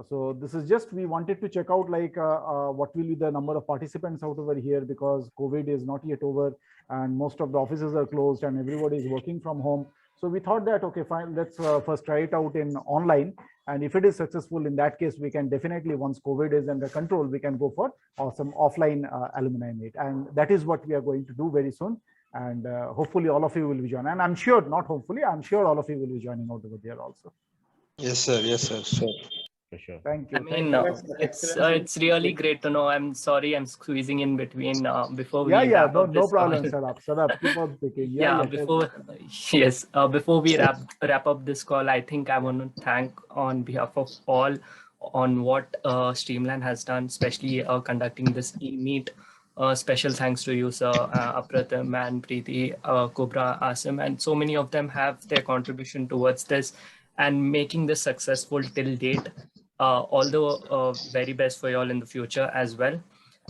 So this is just, we wanted to check out like what will be the number of participants out over here, because COVID is not yet over and most of the offices are closed and everybody is working from home. So we thought that, okay, fine, let's first try it out in online. And if it is successful, in that case, we can definitely, once COVID is under control, we can go for some offline alumni meet. And that is what we are going to do very soon. And hopefully all of you will be joining. And I'm sure, not hopefully, I'm sure all of you will be joining out over there also. Yes, sir. Yes, sir. Sure. For sure. Thank you. I mean, it's really great to know. I'm sorry, I'm squeezing in between before we wrap up no this problem. call. Shut up. Keep on speaking. Before we wrap up this call, I think I want to thank on behalf of all on what Streamline has done, especially conducting this meet. Special thanks to you, sir, Apratham and Preeti, Cobra, Asim, and so many of them have their contribution towards this and making this successful till date. All the very best for you all in the future as well.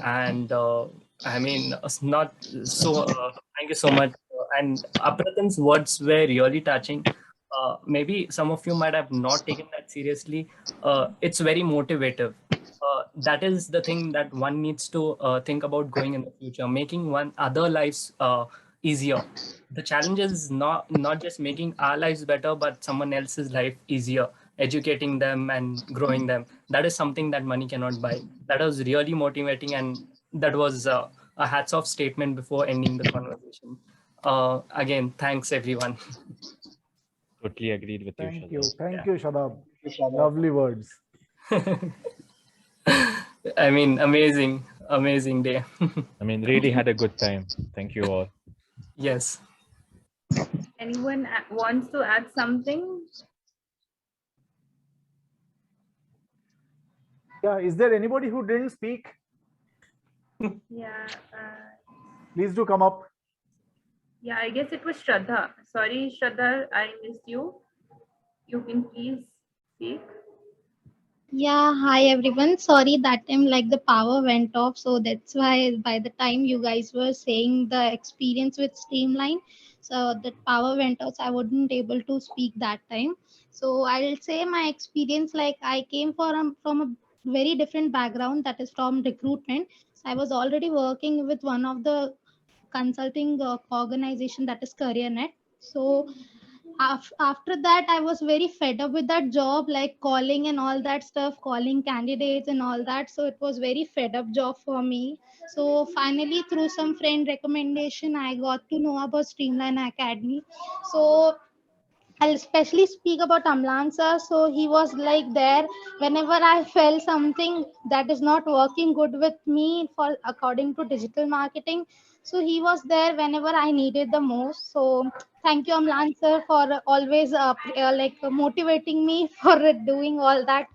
And I mean, it's not so. Thank you so much. And Apratham's words were really touching. Maybe some of you might have not taken that seriously. It's very motivative. That is the thing that one needs to think about going in the future, making one other lives easier. The challenge is not just making our lives better, but someone else's life easier, educating them and growing them. That is something that money cannot buy. That was really motivating, and that was a hats off statement before ending the conversation. Again, thanks everyone. Totally agreed with you. Thank you, Shadab. Lovely words. I mean, amazing day. I mean, really had a good time. Thank you all. Yes. Anyone wants to add something? Yeah, is there anybody who didn't speak? Yeah. Please do come up. Yeah, I guess it was Shraddha. Sorry, Shraddha, I missed you. You can please speak. Yeah, hi everyone. Sorry, that time like the power went off, so that's why by the time you guys were saying the experience with Streamline, so that power went off, so I wasn't able to speak that time. So I'll say my experience, like I came from a very different background, that is from recruitment. So I was already working with one of the consulting organization, that is CareerNet. So after that I was very fed up with that job, like calling and all that stuff, calling candidates and all that. So it was very fed up job for me. So finally through some friend recommendation I got to know about Streamline Academy. So I'll especially speak about Amlan sir. So he was like there whenever I felt something that is not working good with me for according to digital marketing. So he was there whenever I needed the most. So thank you, Amlan sir, for always motivating me for doing all that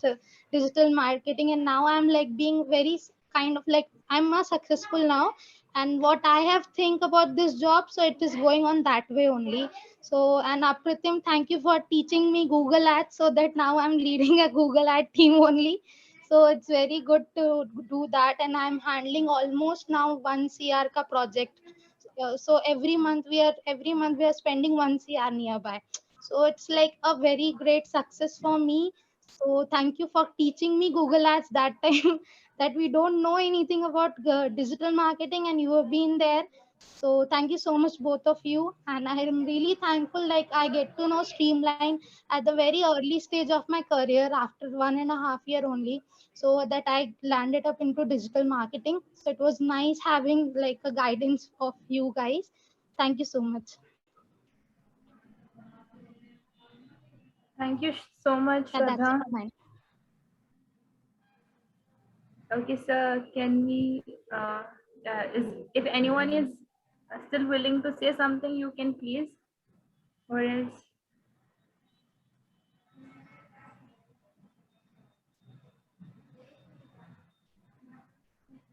digital marketing. And now I'm like being very kind of like I'm more successful now. And what I have think about this job, so it is going on that way only. So, and Apratim, thank you for teaching me Google Ads, so that now I'm leading a Google Ad team only. So it's very good to do that, and I'm handling almost now 1 CR ka project. So every month we are spending 1 CR nearby. So it's like a very great success for me. So thank you for teaching me Google Ads that time that we don't know anything about digital marketing, and you have been there. So thank you so much, both of you. And I am really thankful, like I get to know Streamline at the very early stage of my career after 1.5 years only. So that I landed up into digital marketing. So it was nice having like a guidance of you guys. Thank you so much. Thank you so much, Yeah, that's it Shraddha. from mine. Okay, sir, can we, if anyone is still willing to say something, you can please, or else.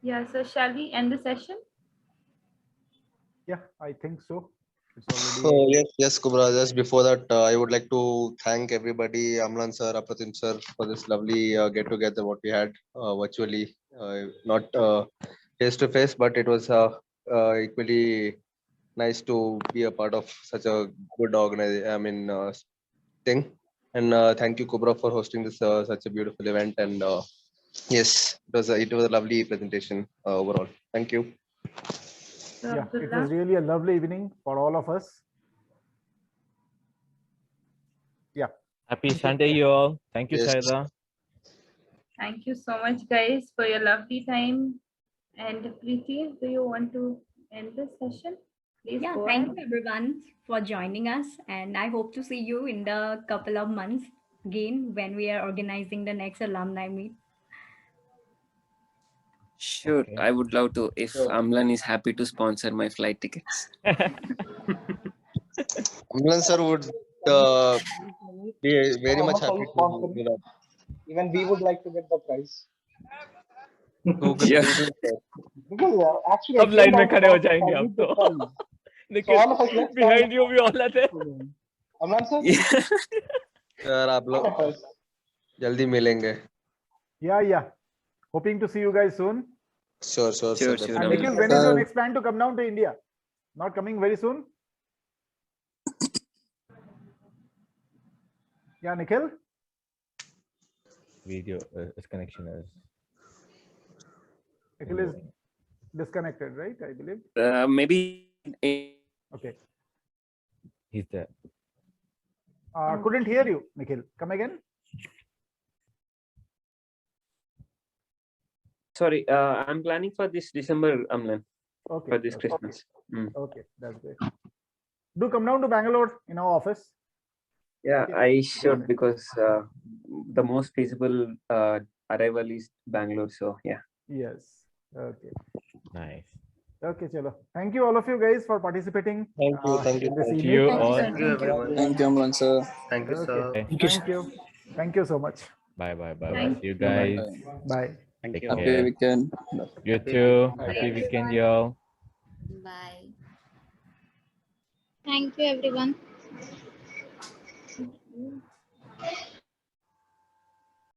Yeah, so shall we end the session? Yeah, I think so. It's So already. yes, Kubra. Just before that, I would like to thank everybody, Amlan sir, Apratim sir, for this lovely get together what we had virtually, not face to face, but it was equally nice to be a part of such a good thing. And thank you, Kubra, for hosting this such a beautiful event. And yes, it was a lovely presentation overall. Thank you. Yeah, it was really a lovely evening for all of us. Yeah. Happy Sunday, you all. Thank you, Yes. Saida. Thank you so much, guys, for your lovely time. And Preeti, do you want to end this session? Please Yeah, go thank ahead. you everyone for joining us. And I hope to see you in the couple of months again when we are organizing the next alumni meet. Sure, I would love to if Amlan is happy to sponsor my flight tickets. Amlan sir would be very much happy to do that. Even we would like to get the prize. Yeah. Because actually, अब line में खड़े हो जाएंगे अब तो So all of us, let's behind you भी all थे Amlan sir? यार आप लोग जल्दी मिलेंगे. Yeah. Hoping to see you guys soon. Sure. And Nikhil, when is your next plan to come down to India? Not coming very soon? Yeah, Nikhil? Video his connection is. Nikhil is disconnected, right? I believe. Maybe. Okay. He's there. Couldn't hear you, Nikhil. Come again? Sorry, I'm planning for this December, Amlan. Okay. For this Christmas. Okay, that's great. Do come down to Bangalore in our office. Yeah, I should because the most feasible arrival is Bangalore. So yeah. Yes. Okay. Nice. Okay, chalo. Thank you all of you guys for participating. Thank you. In this Thank evening. you all. Thank you, everyone. Thank you, Amlan sir. Thank you, sir. Okay. Thank you. Thank you. Thank you so much. Bye. Thank See you guys. Bye. Take Happy care. weekend. You too. Happy weekend, y'all. Bye. Thank you, everyone.